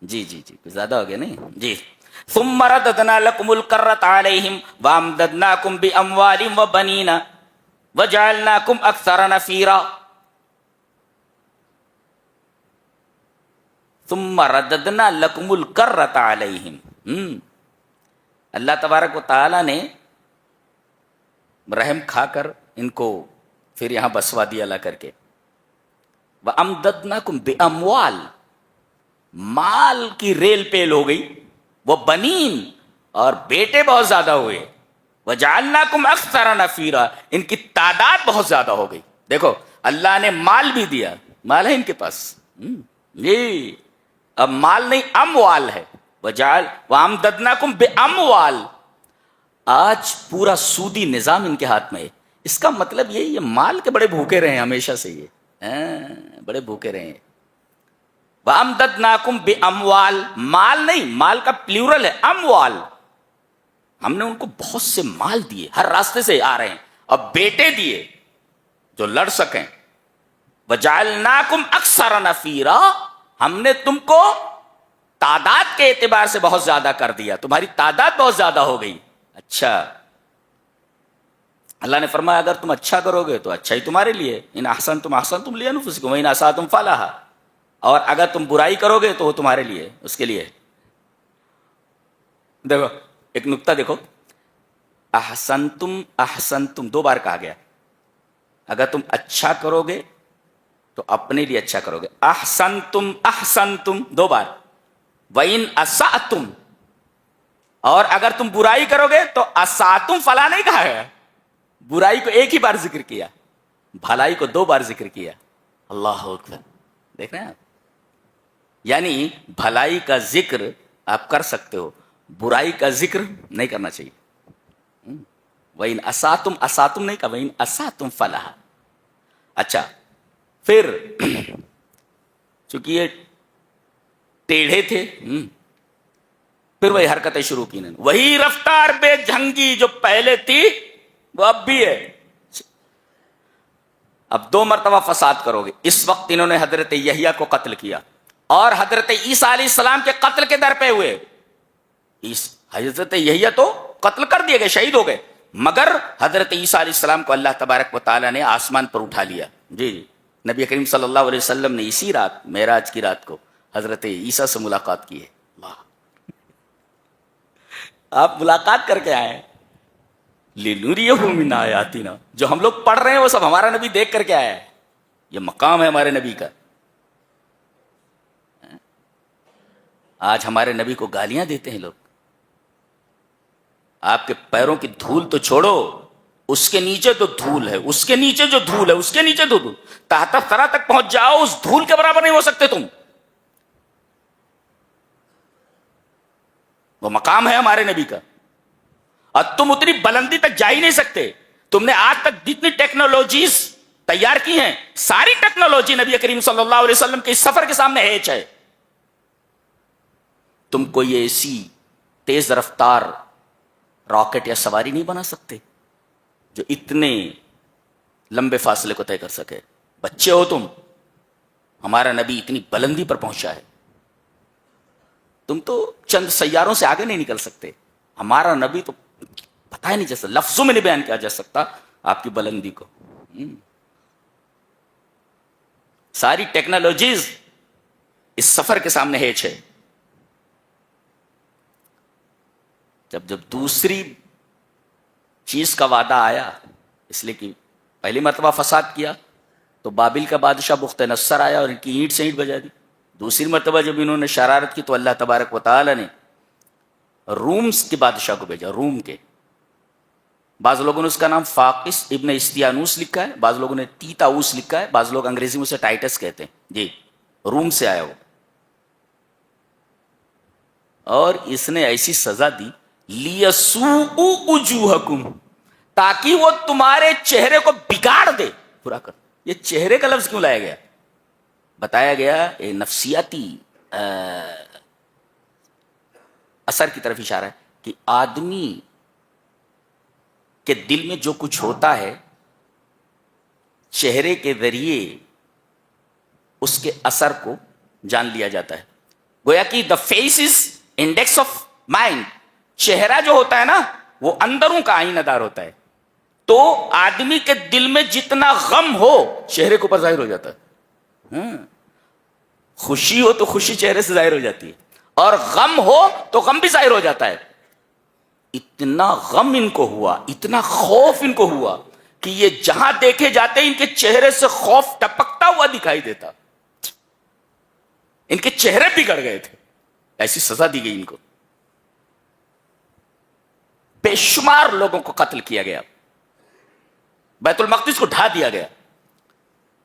جی جی جی زیادہ ہو گیا نہیں جی. ثم رددنا لكم الكرة عليهم وامددناكم باموال وبنين وجعلناكم اكثر نفيرا. ثم رددنا لكم الكرة عليهم. اللہ تبارک و تعالی نے رحم کھا کر ان کو پھر یہاں بسوا دیا لا کر کے. وَأَمْدَدْنَاكُمْ بِأَمْوَالٍ, مال کی ریل پیل ہو گئی. وہ بنین, اور بیٹے بہت زیادہ ہوئے. وَجَعَلْنَاكُمْ أَكْثَرَ نَفِيرًا, ان کی تعداد بہت زیادہ ہو گئی. دیکھو اللہ نے مال بھی دیا, مال ہے ان کے پاس جی, اب مال نہیں اموال ہے. وَأَمْدَدْنَاكُمْ بِأَمْوَالٍ, آج پورا سودی نظام ان کے ہاتھ میں ہے. اس کا مطلب یہ مال کے بڑے بھوکے رہے ہیں ہمیشہ سے, یہ بڑے بھوکے رہے ہیں. وَأَمْدَدْنَاكُمْ بِأَمْوَالٍ, مال نہیں, مال کا پلیورل ہے اموال. ہم نے ان کو بہت سے مال دیے, ہر راستے سے آ رہے ہیں, اور بیٹے دیے جو لڑ سکیں. وَجَعَلْنَاكُمْ أَكْثَرَ نَفِيرًا, ہم نے تم کو تعداد کے اعتبار سے بہت زیادہ کر دیا, تمہاری تعداد بہت زیادہ ہو گئی. اچھا اللہ نے فرمایا اگر تم اچھا کرو گے تو اچھا ہی تمہارے لیے. ان احسنتم احسنتم لانفسکم وان اسأتم فلہا, اور اگر تم برائی کرو گے تو وہ تمہارے لیے, اس کے لیے. دیکھو ایک نقطہ دیکھو, احسنتم احسنتم 2 بار کہا گیا. اگر تم اچھا کرو گے تو اپنے لیے اچھا کرو گے. احسنتم احسنتم 2 بار. وَإِنْ أَسَأْتُمْ, اور اگر تم برائی کرو گے تو اساتم فلا نہیں کہا ہے, برائی کو ایک ہی بار ذکر کیا, بھلائی کو 2 بار ذکر کیا. اللہ اکبر, دیکھ رہے ہیں آپ, یعنی بھلائی کا ذکر آپ کر سکتے ہو, برائی کا ذکر نہیں کرنا چاہیے. وَإِنْ أَسَاتُمْ, اساتم نہیں کہا, وَإِنْ أَسَاتُمْ فَلَهَا. اچھا پھر چونکہ یہ ٹیڑھے تھے, پھر وہی حرکتیں شروع کی, وہی رفتار بے جھنگی جو پہلے تھی وہ اب بھی ہے. اب 2 مرتبہ فساد کرو گے. اس وقت انہوں نے حضرت یحییٰ کو قتل کیا, اور حضرت عیسیٰ علیہ السلام کے قتل کے در پہ ہوئے. حضرت یحییٰ تو قتل کر دیے گئے, شہید ہو گئے, مگر حضرت عیسیٰ علیہ السلام کو اللہ تبارک و تعالیٰ نے آسمان پر اٹھا لیا. جی جی, نبی کریم صلی اللہ علیہ وسلم نے اسی رات, معراج کی رات کو, حضرت عیسیٰ سے ملاقات کی ہے. آپ ملاقات کر کے آئے. لِنُرِيَهُ مِنْ آيَاتِنَا, جو ہم لوگ پڑھ رہے ہیں وہ سب ہمارا نبی دیکھ کر کے آیا ہے. یہ مقام ہے ہمارے نبی کا. آج ہمارے نبی کو گالیاں دیتے ہیں لوگ. آپ کے پیروں کی دھول تو چھوڑو, اس کے نیچے تو دھول ہے, اس کے نیچے جو دھول ہے, اس کے نیچے تو دھول, تحت ثری تک پہنچ جاؤ, اس دھول کے برابر نہیں ہو سکتے تم. وہ مقام ہے ہمارے نبی کا, اور تم اتنی بلندی تک جا ہی نہیں سکتے. تم نے آج تک جتنی ٹیکنالوجیز تیار کی ہیں, ساری ٹیکنالوجی نبی کریم صلی اللہ علیہ وسلم کے اس سفر کے سامنے ہیچ ہے. تم کوئی ایسی تیز رفتار راکٹ یا سواری نہیں بنا سکتے جو اتنے لمبے فاصلے کو طے کر سکے. بچے ہو تم, ہمارا نبی اتنی بلندی پر پہنچا ہے, تم تو چند سیاروں سے آگے نہیں نکل سکتے. ہمارا نبی تو پتہ ہی نہیں جیسا, لفظوں میں نہیں بیان کیا جا سکتا آپ کی بلندی کو. ساری ٹیکنالوجیز اس سفر کے سامنے ہیچ ہے. جب دوسری چیز کا وعدہ آیا, اس لیے کہ پہلی مرتبہ فساد کیا تو بابل کا بادشاہ بخت نصر آیا اور ان کی اینٹ سے اینٹ بجا دی. دوسری مرتبہ جب انہوں نے شرارت کی تو اللہ تبارک و تعالی نے رومز کے بادشاہ کو بھیجا. روم کے, بعض لوگوں نے اس کا نام فاقس ابن استیانوس لکھا ہے, بعض لوگوں نے تیتاؤس لکھا ہے, بعض لوگ انگریزی میں اسے ٹائٹس کہتے ہیں. جی, روم سے آیا وہ, اور اس نے ایسی سزا دی لیسوء وجوہکم, تاکہ وہ تمہارے چہرے کو بگاڑ دے, پورا کر. یہ چہرے کا لفظ کیوں لایا گیا؟ بتایا گیا نفسیاتی اثر کی طرف اشارہ ہے کہ آدمی کے دل میں جو کچھ ہوتا ہے چہرے کے ذریعے اس کے اثر کو جان لیا جاتا ہے. گویا کہ the face is index of mind. چہرہ جو ہوتا ہے نا وہ اندروں کا آئینہ دار ہوتا ہے. تو آدمی کے دل میں جتنا غم ہو چہرے کے اوپر ظاہر ہو جاتا ہے. خوشی ہو تو خوشی چہرے سے ظاہر ہو جاتی ہے, اور غم ہو تو غم بھی ظاہر ہو جاتا ہے. اتنا غم ان کو ہوا, اتنا خوف ان کو ہوا کہ یہ جہاں دیکھے جاتے ان کے چہرے سے خوف ٹپکتا ہوا دکھائی دیتا. ان کے چہرے بگڑ گئے تھے, ایسی سزا دی گئی ان کو. بے شمار لوگوں کو قتل کیا گیا, بیت المقدس کو ڈھا دیا گیا,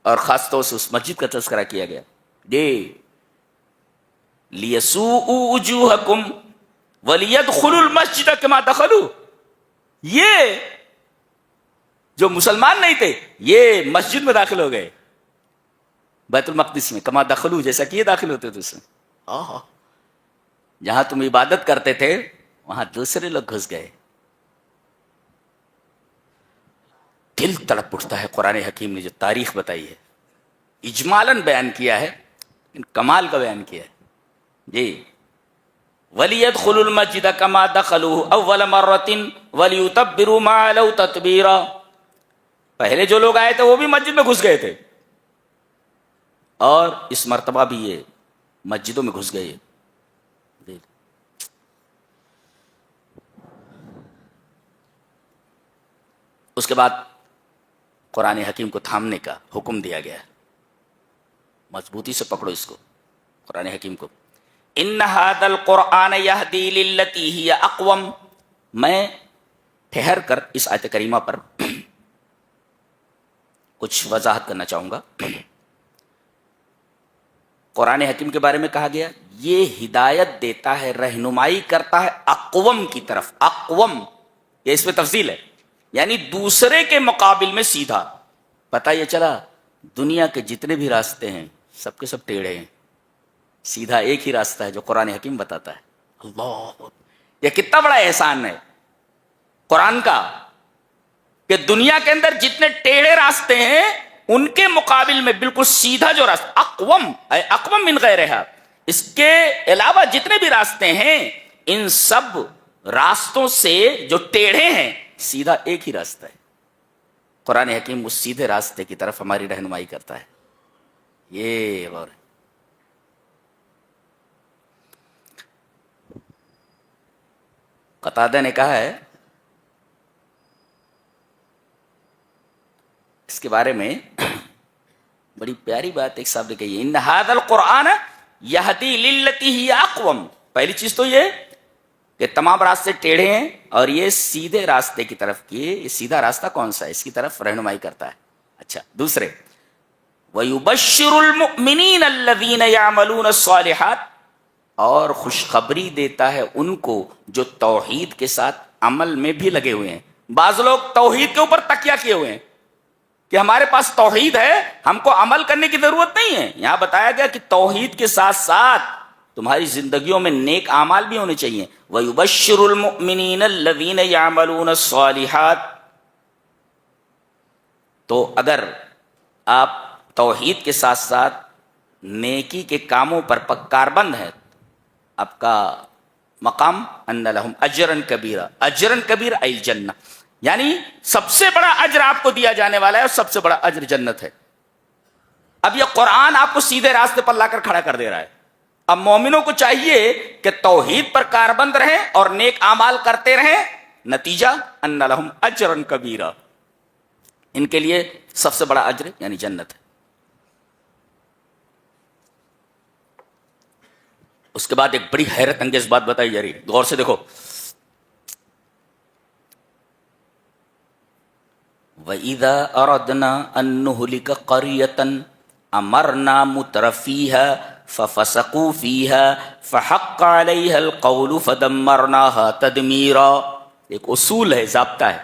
اور خاص طور سے اس مسجد کا تذکرہ کیا گیا. لِيَسُوءُوا وُجُوهَكُمْ وَلِيَدْخُلُوا الْمَسْجِدَ كَمَا دَخَلُوا. یہ جو مسلمان نہیں تھے یہ مسجد میں داخل ہو گئے, بیت المقدس میں, کما دخلو, جیسا کہ یہ داخل ہوتے تھے اس میں. جہاں تم عبادت کرتے تھے وہاں دوسرے لوگ گھس گئے. دل تڑپ اٹھتا ہے. قرآن حکیم نے جو تاریخ بتائی ہے, اجمالاً بیان کیا ہے, کمال کا بیان کیا ہے. جی, وَلِيَدْخُلُوا الْمَسْجِدَ كَمَا دَخَلُوهُ أَوَّلَ مَرَّةٍ وَلِيُتَبِّرُوا مَا عَلَوْا تَتْبِيرًا. پہلے جو لوگ آئے تھے وہ بھی مسجد میں گھس گئے تھے, اور اس مرتبہ بھی یہ مسجدوں میں گھس گئے. اس کے بعد قرآن حکیم کو تھامنے کا حکم دیا گیا. مضبوطی سے پکڑو اس کو, قرآن حکیم کو. ان هذا القرآن يهدي للتي هي اقوم. میں ٹھہر کر اس آیت کریمہ پر کچھ وضاحت کرنا چاہوں گا. قرآن حکیم کے بارے میں کہا گیا یہ ہدایت دیتا ہے, رہنمائی کرتا ہے اقوم کی طرف. اقوم یہ اس میں تفصیل ہے, یعنی دوسرے کے مقابل میں سیدھا. پتہ یہ چلا دنیا کے جتنے بھی راستے ہیں سب کے سب ٹیڑھے ہیں, سیدھا ایک ہی راستہ ہے جو قرآن حکیم بتاتا ہے. اللہ, یہ کتنا بڑا احسان ہے قرآن کا کہ دنیا کے اندر جتنے ٹیڑھے راستے ہیں ان کے مقابل میں بالکل سیدھا جو راستہ, اقوم اقوم من غیرہا, اس کے علاوہ جتنے بھی راستے ہیں ان سب راستوں سے جو ٹیڑھے ہیں سیدھا ایک ہی راستہ ہے. قرآن حکیم اس سیدھے راستے کی طرف ہماری رہنمائی کرتا ہے. یہ غور ہے. قتادہ نے کہا ہے اس کے بارے میں بڑی پیاری بات ایک صاحب نے کہی ہے, ان ھذا القرآن یہدی للتی ہی اقوم. پہلی چیز تو یہ کہ تمام راستے ٹیڑھے ہیں اور یہ سیدھے راستے کی طرف یہ سیدھا راستہ کون سا ہے اس کی طرف رہنمائی کرتا ہے. اچھا, دوسرے وَيُبَشِّرُ الْمُؤْمِنِينَ الَّذِينَ يَعْمَلُونَ الصَّالِحَاتِ, اور خوشخبری دیتا ہے ان کو جو توحید کے ساتھ عمل میں بھی لگے ہوئے ہیں. بعض لوگ توحید کے اوپر تکیہ کیے ہوئے ہیں کہ ہمارے پاس توحید ہے, ہم کو عمل کرنے کی ضرورت نہیں ہے. یہاں بتایا گیا کہ توحید کے ساتھ ساتھ تمہاری زندگیوں میں نیک اعمال بھی ہونے چاہیے. وَيُبَشِّرُ الْمُؤْمِنِينَ الَّذِينَ يَعْمَلُونَ الصَّالِحَاتِ. تو اگر آپ توحید کے ساتھ ساتھ نیکی کے کاموں پر کاربند ہیں, آپ کا مقام ان لہم اجرن کبیرہ. اجرن کبیر ای الجنہ, یعنی سب سے بڑا اجر آپ کو دیا جانے والا ہے اور سب سے بڑا اجر جنت ہے. اب یہ قرآن آپ کو سیدھے راستے پر لا کر کھڑا کر دے رہا ہے. اب مومنوں کو چاہیے کہ توحید پر کاربند رہیں اور نیک اعمال کرتے رہیں. نتیجہ ان لہم اجرن کبیرہ, ان کے لیے سب سے بڑا اجر یعنی جنت ہے. اس کے بعد ایک بڑی حیرت انگیز بات بتائی جا رہی ہے, غور سے دیکھو. وَإِذَا أَرَدْنَا أَن نُهْلِكَ قَرْيَةً أَمَرْنَا مُتْرَفِيهَا فَفَسَقُوا فِيهَا فَحَقَّ عَلَيْهَا الْقَوْلُ فَدَمَّرْنَاهَا تَدْمِيرًا. ایک اصول ہے, ضابطہ ہے,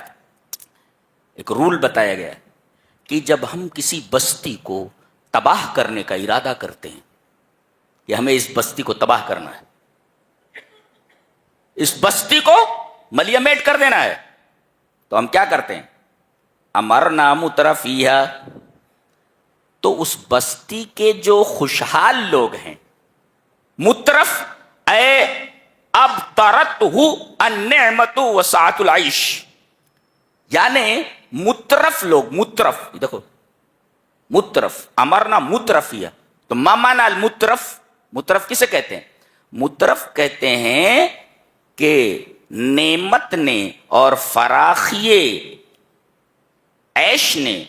ایک رول بتایا گیا کہ جب ہم کسی بستی کو تباہ کرنے کا ارادہ کرتے ہیں کہ ہمیں اس بستی کو تباہ کرنا ہے, اس بستی کو ملیمیٹ کر دینا ہے, تو ہم کیا کرتے ہیں؟ امرنا مترفیہا, تو اس بستی کے جو خوشحال لوگ ہیں، مترف اے اب ترت ہو النعمت وسعت العیش، یعنی مترف لوگ، مترف دیکھو، مترف امرنا مترفیہ، تو ما معنی المترف؟ مترف کسے کہتے ہیں؟ مترف کہتے ہیں کہ نعمت نے اور فراخی عیش نے،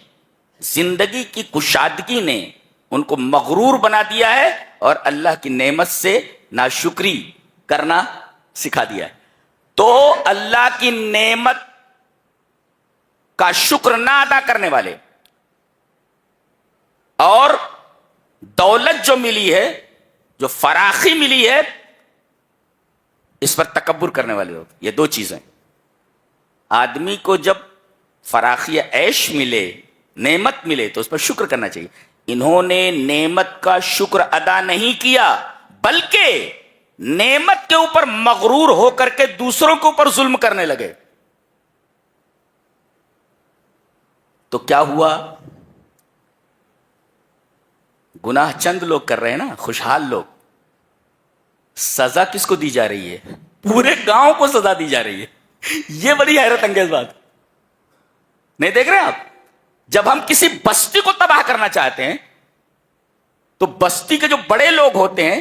زندگی کی کشادگی نے ان کو مغرور بنا دیا ہے اور اللہ کی نعمت سے ناشکری کرنا سکھا دیا ہے۔ تو اللہ کی نعمت کا شکر نہ ادا کرنے والے اور دولت جو ملی ہے، جو فراخی ملی ہے، اس پر تکبر کرنے والے لوگ، یہ دو چیزیں۔ آدمی کو جب فراخی عیش ملے، نعمت ملے، تو اس پر شکر کرنا چاہیے۔ انہوں نے نعمت کا شکر ادا نہیں کیا، بلکہ نعمت کے اوپر مغرور ہو کر کے دوسروں کے اوپر ظلم کرنے لگے۔ تو کیا ہوا؟ گناہ چند لوگ کر رہے ہیں نا، خوشحال لوگ۔ سزا کس کو دی جا رہی ہے؟ پورے گاؤں کو سزا دی جا رہی ہے۔ یہ بڑی حیرت انگیز بات نہیں دیکھ رہے آپ؟ جب ہم کسی بستی کو تباہ کرنا چاہتے ہیں تو بستی کے جو بڑے لوگ ہوتے ہیں،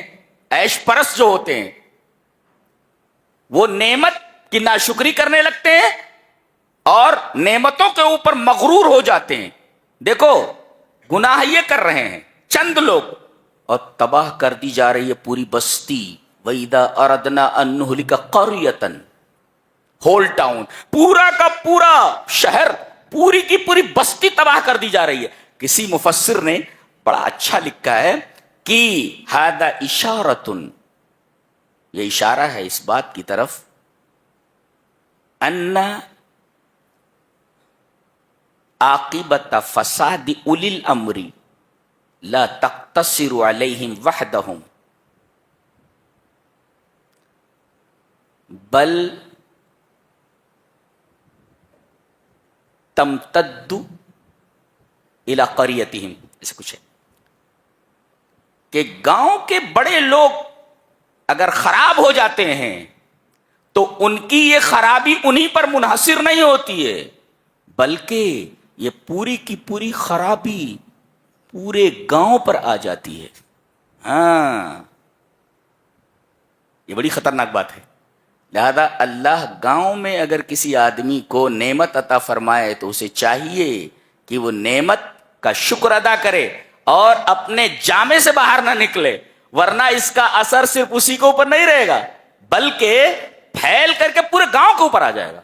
عیش پرست جو ہوتے ہیں، وہ نعمت کی ناشکری کرنے لگتے ہیں اور نعمتوں کے اوپر مغرور ہو جاتے ہیں۔ دیکھو گناہ یہ کر رہے ہیں چند لوگ، اور تباہ کر دی جا رہی ہے پوری بستی۔ وَإِذَا أَرَدْنَا أَن نُهْلِكَ قَرْيَةً، ہول ٹاؤن، پورا کا پورا شہر، پوری کی پوری بستی تباہ کر دی جا رہی ہے۔ کسی مفسر نے بڑا اچھا لکھا ہے کہ ہذا اشارۃ، یہ اشارہ ہے اس بات کی طرف ان عاقبت فساد اولی الامر لا تقتصر علیہم وحدہم بل تمتد الی قریتہم، ایسے کچھ ہے کہ گاؤں کے بڑے لوگ اگر خراب ہو جاتے ہیں تو ان کی یہ خرابی انہی پر منحصر نہیں ہوتی ہے، بلکہ یہ پوری کی پوری خرابی پورے گاؤں پر آ جاتی ہے۔ ہاں، یہ بڑی خطرناک بات ہے۔ لہذا اللہ گاؤں میں اگر کسی آدمی کو نعمت عطا فرمائے تو اسے چاہیے کہ وہ نعمت کا شکر ادا کرے اور اپنے جامے سے باہر نہ نکلے، ورنہ اس کا اثر صرف اسی کے اوپر نہیں رہے گا بلکہ پھیل کر کے پورے گاؤں کے اوپر آ جائے گا۔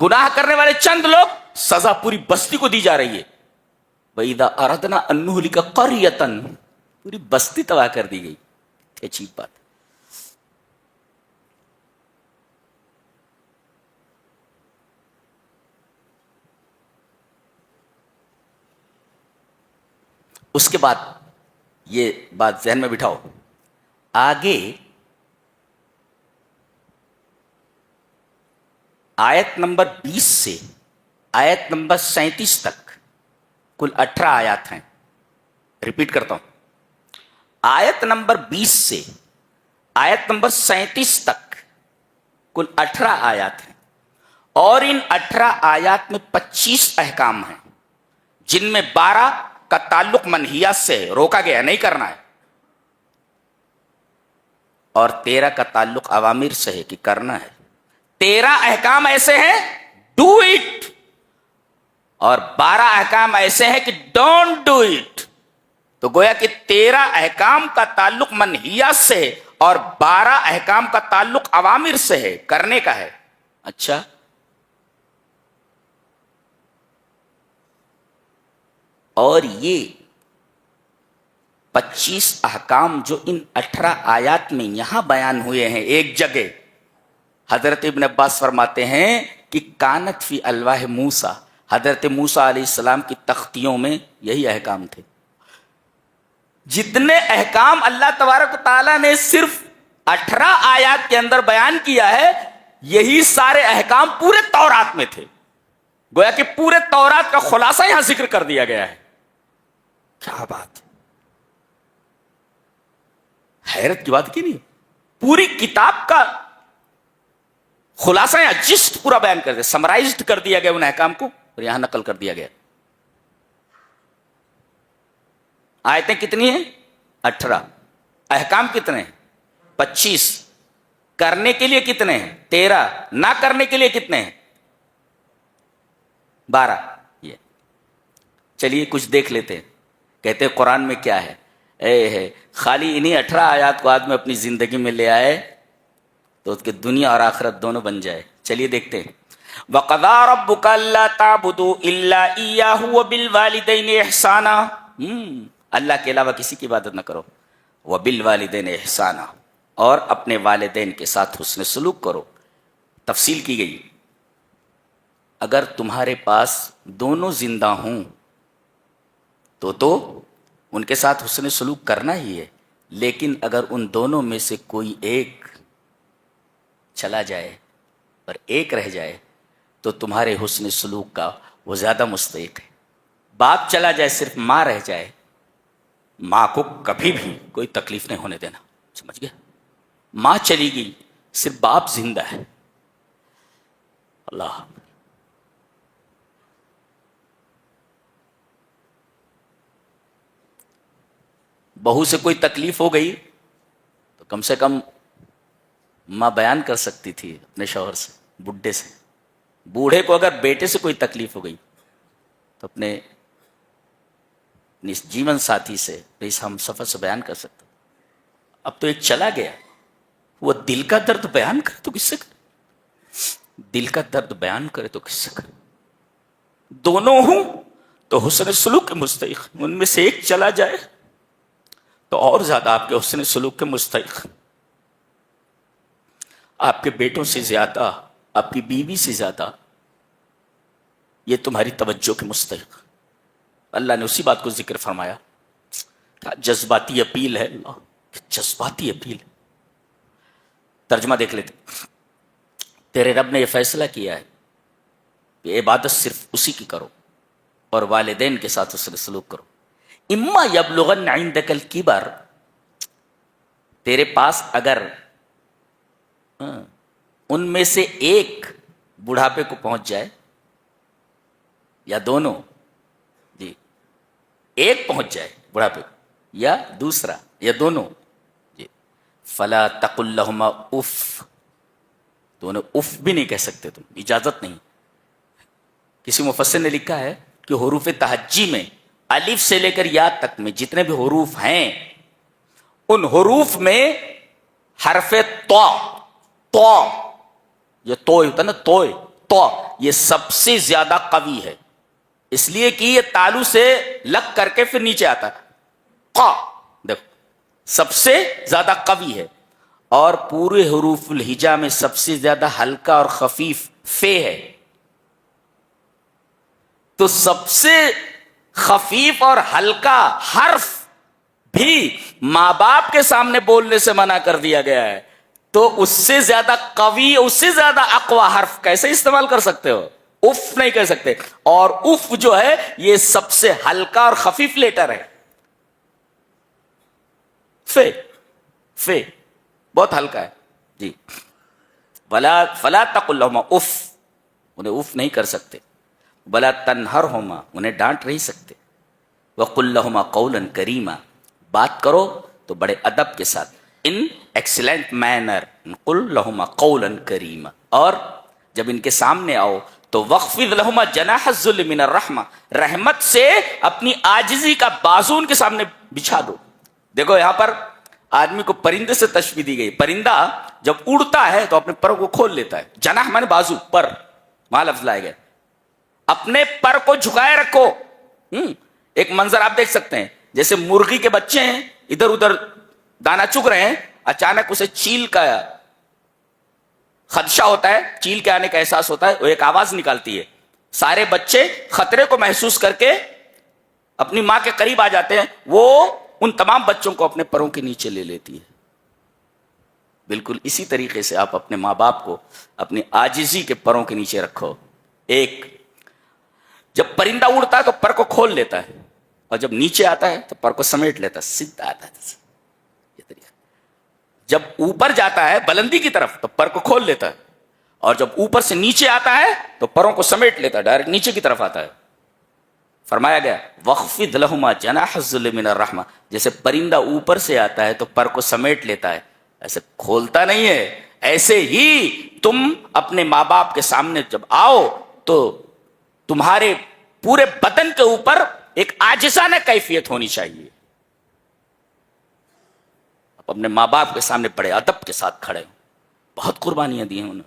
گناہ کرنے والے چند لوگ، سزا پوری بستی کو دی جا رہی ہے۔ وَإِذَا أَرَدْنَا أَن نُهْلِكَ قَرْيَةً، پوری بستی تباہ کر دی گئی۔ عجیب بات۔ اس کے بعد یہ بات ذہن میں بٹھاؤ، آگے آیت نمبر 20 سے آیت نمبر 37 تک کل 18 آیات ہیں۔ ریپیٹ کرتا ہوں، آیت نمبر 20 سے آیت نمبر 37 تک کل 18 آیات ہیں، اور ان 18 آیات میں 25 احکام ہیں، جن میں 12 کا تعلق منہیات سے ہے، روکا گیا نہیں کرنا ہے، اور 13 کا تعلق اوامر سے ہے کہ کرنا ہے۔ 13 احکام ایسے ہیں ڈو اٹ، اور 12 احکام ایسے ہیں کہ ڈونٹ ڈو اٹ۔ تو گویا کہ 13 احکام کا تعلق منہیات سے ہے اور 12 احکام کا تعلق اوامر سے ہے، کرنے کا ہے۔ اچھا، اور یہ 25 احکام جو ان 18 آیات میں یہاں بیان ہوئے ہیں ایک جگہ، حضرت ابن عباس فرماتے ہیں کہ کانت فی الواح موسیٰ، حضرت موسیٰ علیہ السلام کی تختیوں میں یہی احکام تھے۔ جتنے احکام اللہ تبارک و تعالیٰ نے صرف 18 آیات کے اندر بیان کیا ہے، یہی سارے احکام پورے تورات میں تھے۔ گویا کہ پورے تورات کا خلاصہ یہاں ذکر کر دیا گیا ہے۔ کیا بات ہے، حیرت کی بات کی نہیں؟ پوری کتاب کا خلاصہ یا جسٹ پورا بیان کر دیا، سمرائزڈ کر دیا گیا ان احکام کو اور یہاں نقل کر دیا گیا۔ آیتیں کتنی ہیں؟ 18۔ احکام کتنے ہیں؟ 25۔ کرنے کے لیے کتنے ہیں؟ 13۔ نہ کرنے کے لیے کتنے ہیں؟ 12۔ یہ چلیے کچھ دیکھ لیتے ہیں، کہتے ہیں قرآن میں کیا ہے؟ ہے خالی انہی 18 آیات کو آدمی اپنی زندگی میں لے آئے تو اس کے دنیا اور آخرت دونوں بن جائے۔ چلیے دیکھتے ہیں۔ وَقَضَىٰ رَبُّكَ أَلَّا تَعْبُدُوا إِلَّا إِيَّاهُ وَبِالْوَالِدَيْنِ إِحْسَانًا، اللہ کے علاوہ کسی کی عبادت نہ کرو، وَبِالْوَالِدَيْنِ إِحْسَانًا، اور اپنے والدین کے ساتھ حسن سلوک کرو۔ تفصیل کی گئی، اگر تمہارے پاس دونوں زندہ ہوں تو ان کے ساتھ حسن سلوک کرنا ہی ہے، لیکن اگر ان دونوں میں سے کوئی ایک چلا جائے اور ایک رہ جائے تو تمہارے حسن سلوک کا وہ زیادہ مستحق ہے۔ باپ چلا جائے، صرف ماں رہ جائے، ماں کو کبھی بھی کوئی تکلیف نہیں ہونے دینا، سمجھ گیا؟ ماں چلی گئی، صرف باپ زندہ ہے، اللہ۔ بہو سے کوئی تکلیف ہو گئی تو کم سے کم ماں بیان کر سکتی تھی اپنے شوہر سے، بڈھے سے۔ بوڑھے کو اگر بیٹے سے کوئی تکلیف ہو گئی تو اپنے جیون ساتھی سے، اس ہم سفر سے بیان کر سکتا۔ اب تو ایک چلا گیا، وہ دل کا درد بیان کرے تو کس سے کرے؟ دل کا درد بیان کرے تو کس سے کرے؟ دونوں ہوں تو حسن سلوک کے مستحق، ان میں سے ایک چلا جائے تو اور زیادہ آپ کے حسن سلوک کے مستحق، آپ کے بیٹوں سے زیادہ، آپ کی بیوی سے زیادہ یہ تمہاری توجہ کے مستحق۔ اللہ نے اسی بات کو ذکر فرمایا، کیا جذباتی اپیل ہے، اللہ جذباتی اپیل۔ ترجمہ دیکھ لیتے، تیرے رب نے یہ فیصلہ کیا ہے کہ عبادت صرف اسی کی کرو اور والدین کے ساتھ حسن سلوک کرو۔ اما یبلغن عندک الکبر، تیرے پاس اگر ان میں سے ایک بڑھاپے کو پہنچ جائے یا دونوں، جی ایک پہنچ جائے بڑھاپے کو یا دوسرا یا دونوں، جی فلا تقل لہما اف، تو انہیں اف بھی نہیں کہہ سکتے تم، اجازت نہیں۔ کسی مفسر نے لکھا ہے کہ حروف تہجی میں الف سے لے کر یا تک میں جتنے بھی حروف ہیں، ان حروف میں حرف تو، یہ تو ہوتا نا، تو یہ سب سے زیادہ قوی ہے، اس لیے کہ یہ تالو سے لگ کر کے پھر نیچے آتا ہے۔ قا دیکھو سب سے زیادہ قوی ہے، اور پورے حروف الہجا میں سب سے زیادہ ہلکا اور خفیف فے ہے۔ تو سب سے خفیف اور ہلکا حرف بھی ماں باپ کے سامنے بولنے سے منع کر دیا گیا ہے، تو اس سے زیادہ قوی، اس سے زیادہ اقوی حرف کیسے استعمال کر سکتے ہو؟ اف نہیں کہہ سکتے، اور اف جو ہے یہ سب سے ہلکا اور خفیف لیٹر ہے، فے بہت ہلکا ہے، جی فلا تقل لهما اف، انہیں اف نہیں کر سکتے، ولا تنہرهما، انہیں ڈانٹ نہیں سکتے، وقل لهما قولا کریما، بات کرو تو بڑے ادب کے ساتھ، ان ایکسیلنٹ مینر، قل لهما قولا کریما، اور جب ان کے سامنے آؤ تو وخفض لهما جناح الذل من الرحمہ، رحمت سے اپنی عاجزی کا بازو ان کے سامنے بچھا دو۔ دیکھو یہاں پر آدمی کو پرندے سے تشبیہ دی گئی، پرندہ جب اڑتا ہے تو اپنے پروں کو کھول لیتا ہے، جناح مانے بازو، پر وہاں لفظ لائے گئے، اپنے پر کو جھکائے رکھو۔ ایک منظر آپ دیکھ سکتے ہیں، جیسے مرغی کے بچے ہیں ادھر ادھر دانا چگ رہے ہیں، اچانک اسے چیل کا خدشہ ہوتا ہے، چیل کے آنے کا احساس ہوتا ہے، وہ ایک آواز نکالتی ہے، سارے بچے خطرے کو محسوس کر کے اپنی ماں کے قریب آ جاتے ہیں، وہ ان تمام بچوں کو اپنے پروں کے نیچے لے لیتی ہے۔ بالکل اسی طریقے سے آپ اپنے ماں باپ کو اپنی عاجزی کے پروں کے نیچے رکھو۔ ایک جب پرندہ اڑتا ہے تو پر کو کھول لیتا ہے، اور جب نیچے آتا ہے تو پر کو سمیٹ لیتا ہے, سیدھا آتا ہے. یہ طریقہ. جب اوپر جاتا ہے بلندی کی طرف تو پر کو کھول لیتا ہے, اور جب اوپر سے نیچے آتا ہے تو پروں کو سمیٹ لیتا ہے, ڈائریکٹ نیچے کی طرف آتا ہے. فرمایا گیا وَخْفِضْ لَهُمَا جَنَاحَ الذُّلِّ مِنَ الرَّحْمَةِ, جیسے پرندہ اوپر سے آتا ہے تو پر کو سمیٹ لیتا ہے, ایسے کھولتا نہیں ہے. ایسے ہی تم اپنے ماں باپ کے سامنے جب آؤ تو تمہارے پورے بدن کے اوپر ایک عاجزانہ کیفیت ہونی چاہیے. آپ اپنے ماں باپ کے سامنے بڑے ادب کے ساتھ کھڑے ہو, بہت قربانیاں دی ہیں انہوں نے,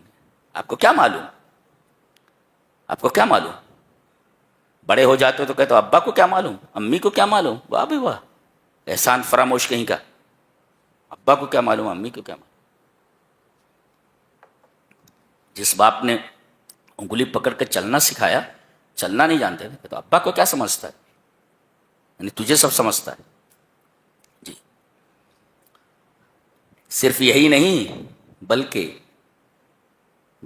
آپ کو کیا معلوم, آپ کو کیا معلوم. بڑے ہو جاتے ہو تو کہتے ہو ابا کو کیا معلوم, امی کو کیا معلوم. واہ بھی واہ, احسان فراموش کہیں کا. ابا کو کیا معلوم, امی کو کیا معلوم. جس باپ نے انگلی پکڑ کے چلنا سکھایا, چلنا نہیں جانتے تھے, تو ابا کو کیا سمجھتا ہے, یعنی تجھے سب سمجھتا ہے. جی, صرف یہی نہیں بلکہ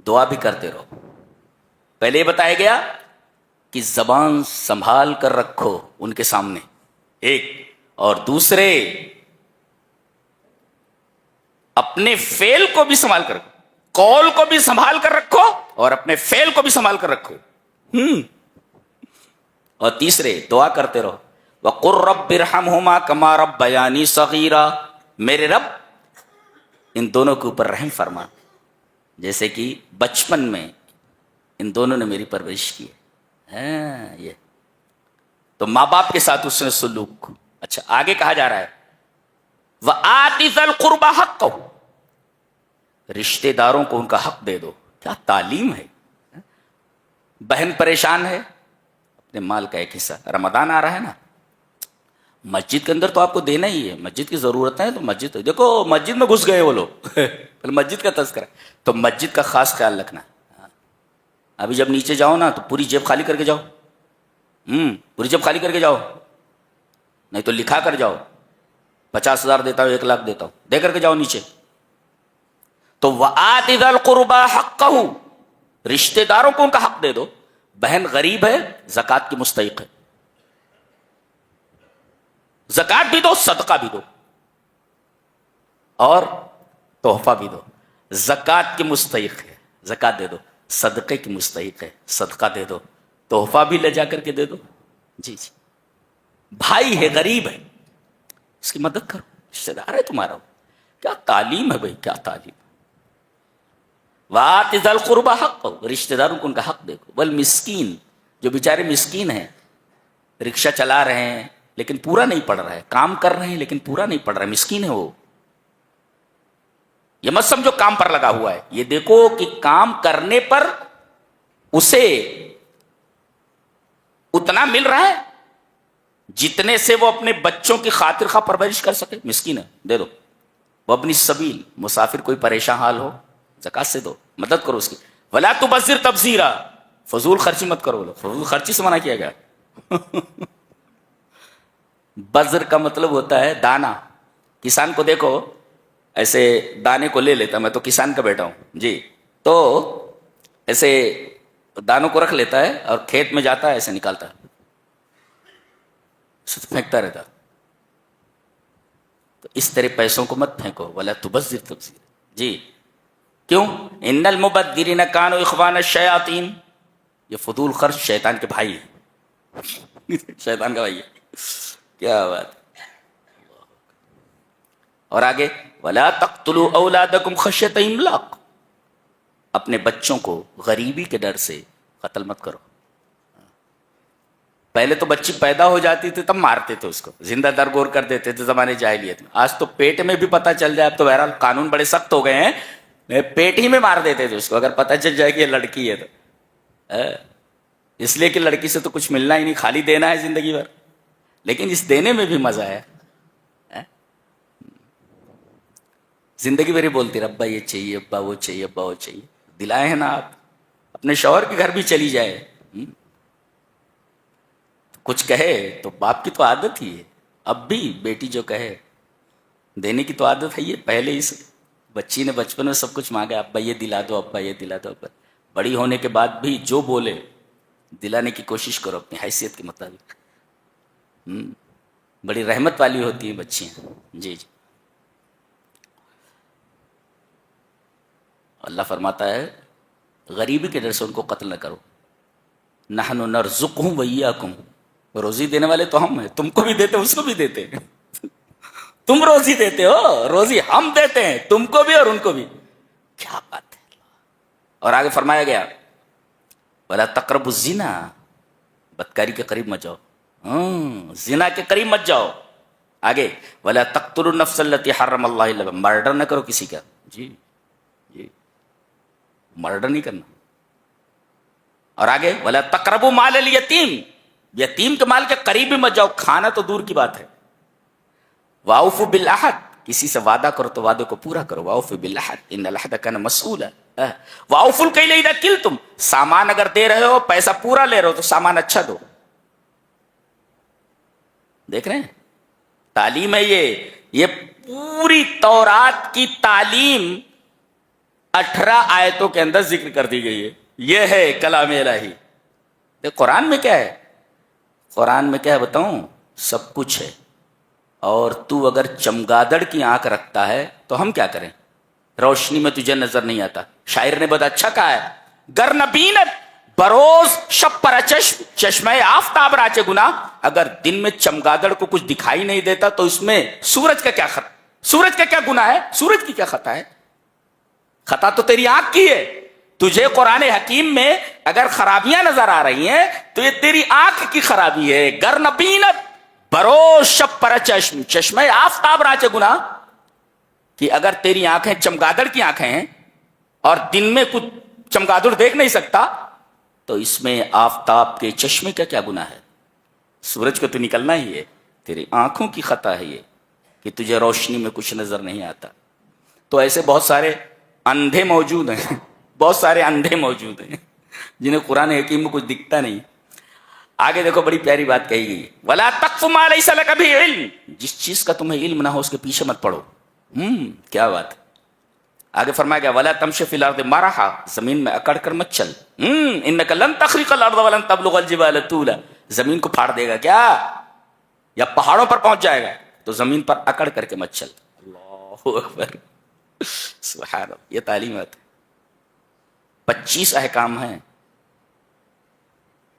دعا بھی کرتے رہو. پہلے یہ بتایا گیا کہ زبان سنبھال کر رکھو ان کے سامنے, ایک, اور دوسرے اپنے فعل کو بھی سنبھال کر رکھو, قول کو بھی سنبھال کر رکھو اور اپنے فعل کو بھی سنبھال کر رکھو. اور تیسرے دعا کرتے رہو وَقُلْ رَبِّ ارْحَمْهُمَا كَمَا رَبَّيَانِي صَغِيرًا, میرے رب ان دونوں کے اوپر رحم فرما جیسے کہ بچپن میں ان دونوں نے میری پرورش کی ہے. یہ تو ماں باپ کے ساتھ اس نے سلوک. اچھا, آگے کہا جا رہا ہے وَآتِ ذَا الْقُرْبَى حَقَّهُ, رشتے داروں کو ان کا حق دے دو. کیا تعلیم ہے. بہن پریشان ہے, اپنے مال کا ایک حصہ, رمضان آ رہا ہے نا, مسجد کے اندر تو آپ کو دینا ہی ہے, مسجد کی ضرورت ہے تو مسجد, دیکھو مسجد میں گھس گئے وہ لوگ, مسجد کا تذکرہ, تو مسجد کا خاص خیال رکھنا. ابھی جب نیچے جاؤ نا تو پوری جیب خالی کر کے جاؤ, پوری جیب خالی کر کے جاؤ, نہیں تو لکھا کر جاؤ 50,000 دیتا ہوں, 1,00,000 دیتا ہوں, دے کر کے جاؤ نیچے. تو وَآتِ ذَا الْقُرْبَى حَقَّهُ, رشتے داروں کو ان کا حق دے دو. بہن غریب ہے, زکوٰۃ کی مستحق ہے, زکوٰۃ بھی دو, صدقہ بھی دو, اور تحفہ بھی دو. زکوٰۃ کی مستحق ہے, زکوٰۃ دے دو. صدقے کی مستحق ہے, صدقہ دے دو. تحفہ بھی لے جا کر کے دے دو. جی جی, بھائی ہے, غریب ہے, اس کی مدد کرو, رشتے دار ہے تمہارا. کیا تعلیم ہے بھائی, کیا تعلیم. وَآتِ ذَا الْقُرْبَى حَقَّهُ, رشتے داروں کو ان کا حق دے دو. والمسکین, جو بیچارے مسکین ہیں, رکشہ چلا رہے ہیں لیکن پورا نہیں پڑ رہا ہے, کام کر رہے ہیں لیکن پورا نہیں پڑ رہا ہے, مسکین ہے وہ. یہ مت سمجھو کام پر لگا ہوا ہے, یہ دیکھو کہ کام کرنے پر اسے اتنا مل رہا ہے جتنے سے وہ اپنے بچوں کی خاطر خواہ پرورش کر سکے. مسکین ہے, دے دو. وہ اپنی سبیل, مسافر کوئی پریشان حال ہو, زکات سے دو, مدد کرو اس کی. ولا تبذر تبذیرا, فضول خرچی مت کرو. فضول خرچی سے منع کیا گیا. بذر کا مطلب ہوتا ہے دانا. کسان کو دیکھو ایسے دانے کو لے لیتا, میں تو کسان کا بیٹا ہوں جی, تو ایسے دانوں کو رکھ لیتا ہے اور کھیت میں جاتا ہے, ایسے نکالتا ہے, پھینکتا رہتا. تو اس طرح پیسوں کو مت پھینکو. ولا تبذر تبذیر. جی کیوں؟ ان المبذرین کانوا اخوان الشیاطین, یہ فضول خرچ شیطان کے بھائی ہیں. شیطان کا بھائی ہے. کیا بات. اور آگے ولا تقتلوا اولادکم خشیۃ املاق, اپنے بچوں کو غریبی کے ڈر سے قتل مت کرو. پہلے تو بچی پیدا ہو جاتی تھی تب مارتے تھے اس کو, زندہ درگور کر دیتے تھے زمانے جاہلیت میں. آج تو پیٹ میں بھی پتہ چل جائے, اب تو بہرحال قانون بڑے سخت ہو گئے ہیں, پیٹ ہی میں مار دیتے تھے اس کو اگر پتہ چل جائے کہ یہ لڑکی ہے تو. اس لیے کہ لڑکی سے تو کچھ ملنا ہی نہیں, خالی دینا ہے زندگی بھر. لیکن اس دینے میں بھی مزہ ہے. زندگی بھر ہی بولتی رہا ابا یہ چاہیے, ابا وہ چاہیے, ابا وہ چاہیے. دلائے ہیں نا آپ. اپنے شوہر کے گھر بھی چلی جائے, کچھ کہے تو باپ کی تو عادت ہی ہے. اب بھی بیٹی جو کہے دینے کی تو عادت ہے. یہ پہلے اس بچی نے بچپن میں سب کچھ مانگا, ابا یہ دلا دو, ابا یہ دلا دو. ابا بڑی ہونے کے بعد بھی جو بولے دلانے کی کوشش کرو اپنی حیثیت کے مطابق. بڑی رحمت والی ہوتی ہیں بچیاں. جی جی. اللہ فرماتا ہے غریبی کے ڈر سے ان کو قتل نہ کرو. نحن نرزقہم وایاکم، روزی دینے والے تو ہم ہیں، تم کو بھی دیتے اس کو بھی دیتے ہیں. تم روزی دیتے ہو، روزی ہم دیتے ہیں تم کو بھی اور ان کو بھی. کیا بات ہے. اور آگے فرمایا گیا ولا تقربوا الزنا، بدکاری کے قریب مت جاؤ، زنا کے قریب مت جاؤ. آگے ولا تقتلوا النفس التي حرم اللہ الا بالحق، مرڈر نہ کرو کسی کا. جی جی، مرڈر نہیں کرنا. اور آگے ولا تقربوا مال الیتیم، یتیم کے مال کے قریب بھی مت جاؤ، کھانا تو دور کی بات ہے. واوفوا بالعہد، کسی سے وعدہ کرو تو وعدے کو پورا کرو. واوفوا بالعہد ان العہد کان مسئولا. واوفوا الکیل اذا کلتم، سامان اگر دے رہے ہو پیسہ پورا لے رہے ہو تو سامان اچھا دو. دیکھ رہے ہیں تعلیم ہے یہ پوری تورات کی تعلیم 18 آیتوں کے اندر ذکر کر دی گئی ہے. یہ ہے کلام الہی. قرآن میں کیا ہے؟ قرآن میں کیا ہے بتاؤں؟ سب کچھ ہے. اور تو اگر چمگادڑ کی آنکھ رکھتا ہے تو ہم کیا کریں؟ روشنی میں تجھے نظر نہیں آتا. شاعر نے بہت اچھا کہا ہے گر نبینت بروز شب پر چشم چشمہ آفتاب راچے گناہ. اگر دن میں چمگادڑ کو کچھ دکھائی نہیں دیتا تو اس میں سورج کا کیا گناہ ہے؟ سورج کی کیا خطا ہے؟ خطا تو تیری آنکھ کی ہے. تجھے قرآن حکیم میں اگر خرابیاں نظر آ رہی ہیں تو یہ تیری آنکھ کی خرابی ہے. گر نبینت بروز شب پر چشم چشمہ آفتاب راچے گناہ، کہ اگر تیری آنکھیں چمگادڑ کی آنکھیں ہیں اور دن میں کچھ چمگادڑ دیکھ نہیں سکتا تو اس میں آفتاب کے چشمے کا کیا گناہ ہے؟ سورج کو تو نکلنا ہی ہے. تیری آنکھوں کی خطا ہے یہ کہ تجھے روشنی میں کچھ نظر نہیں آتا. تو ایسے بہت سارے اندھے موجود ہیں، بہت سارے اندھے موجود ہیں جنہیں قرآن حکیم میں کچھ دکھتا نہیں. آگے دیکھو بڑی پیاری بات کہی گئی وَلَا تَقْفُ مَا لَيْسَ لَكَ بِهِ عِلْمٌ، جس چیز کا تمہیں علم نہ ہو اس کے پیچھے مت پڑو. کیا بات. آگے فرمایا گیا وَلَا تَمْشِ فِي الْأَرْضِ مَرَحًا، زمین میں اکڑ کر مت چل. إِنَّكَ لَن تَخْرِقَ الْأَرْضَ وَلَن تَبْلُغَ الْجِبَالَ طُولًا، زمین کو پھاڑ دے گا کیا یا پہاڑوں پر پہنچ جائے گا؟ تو زمین پر اکڑ کر کے مت چل. اللہ اکبر، سبحان اللہ. یہ تعلیمات 25 احکام ہیں.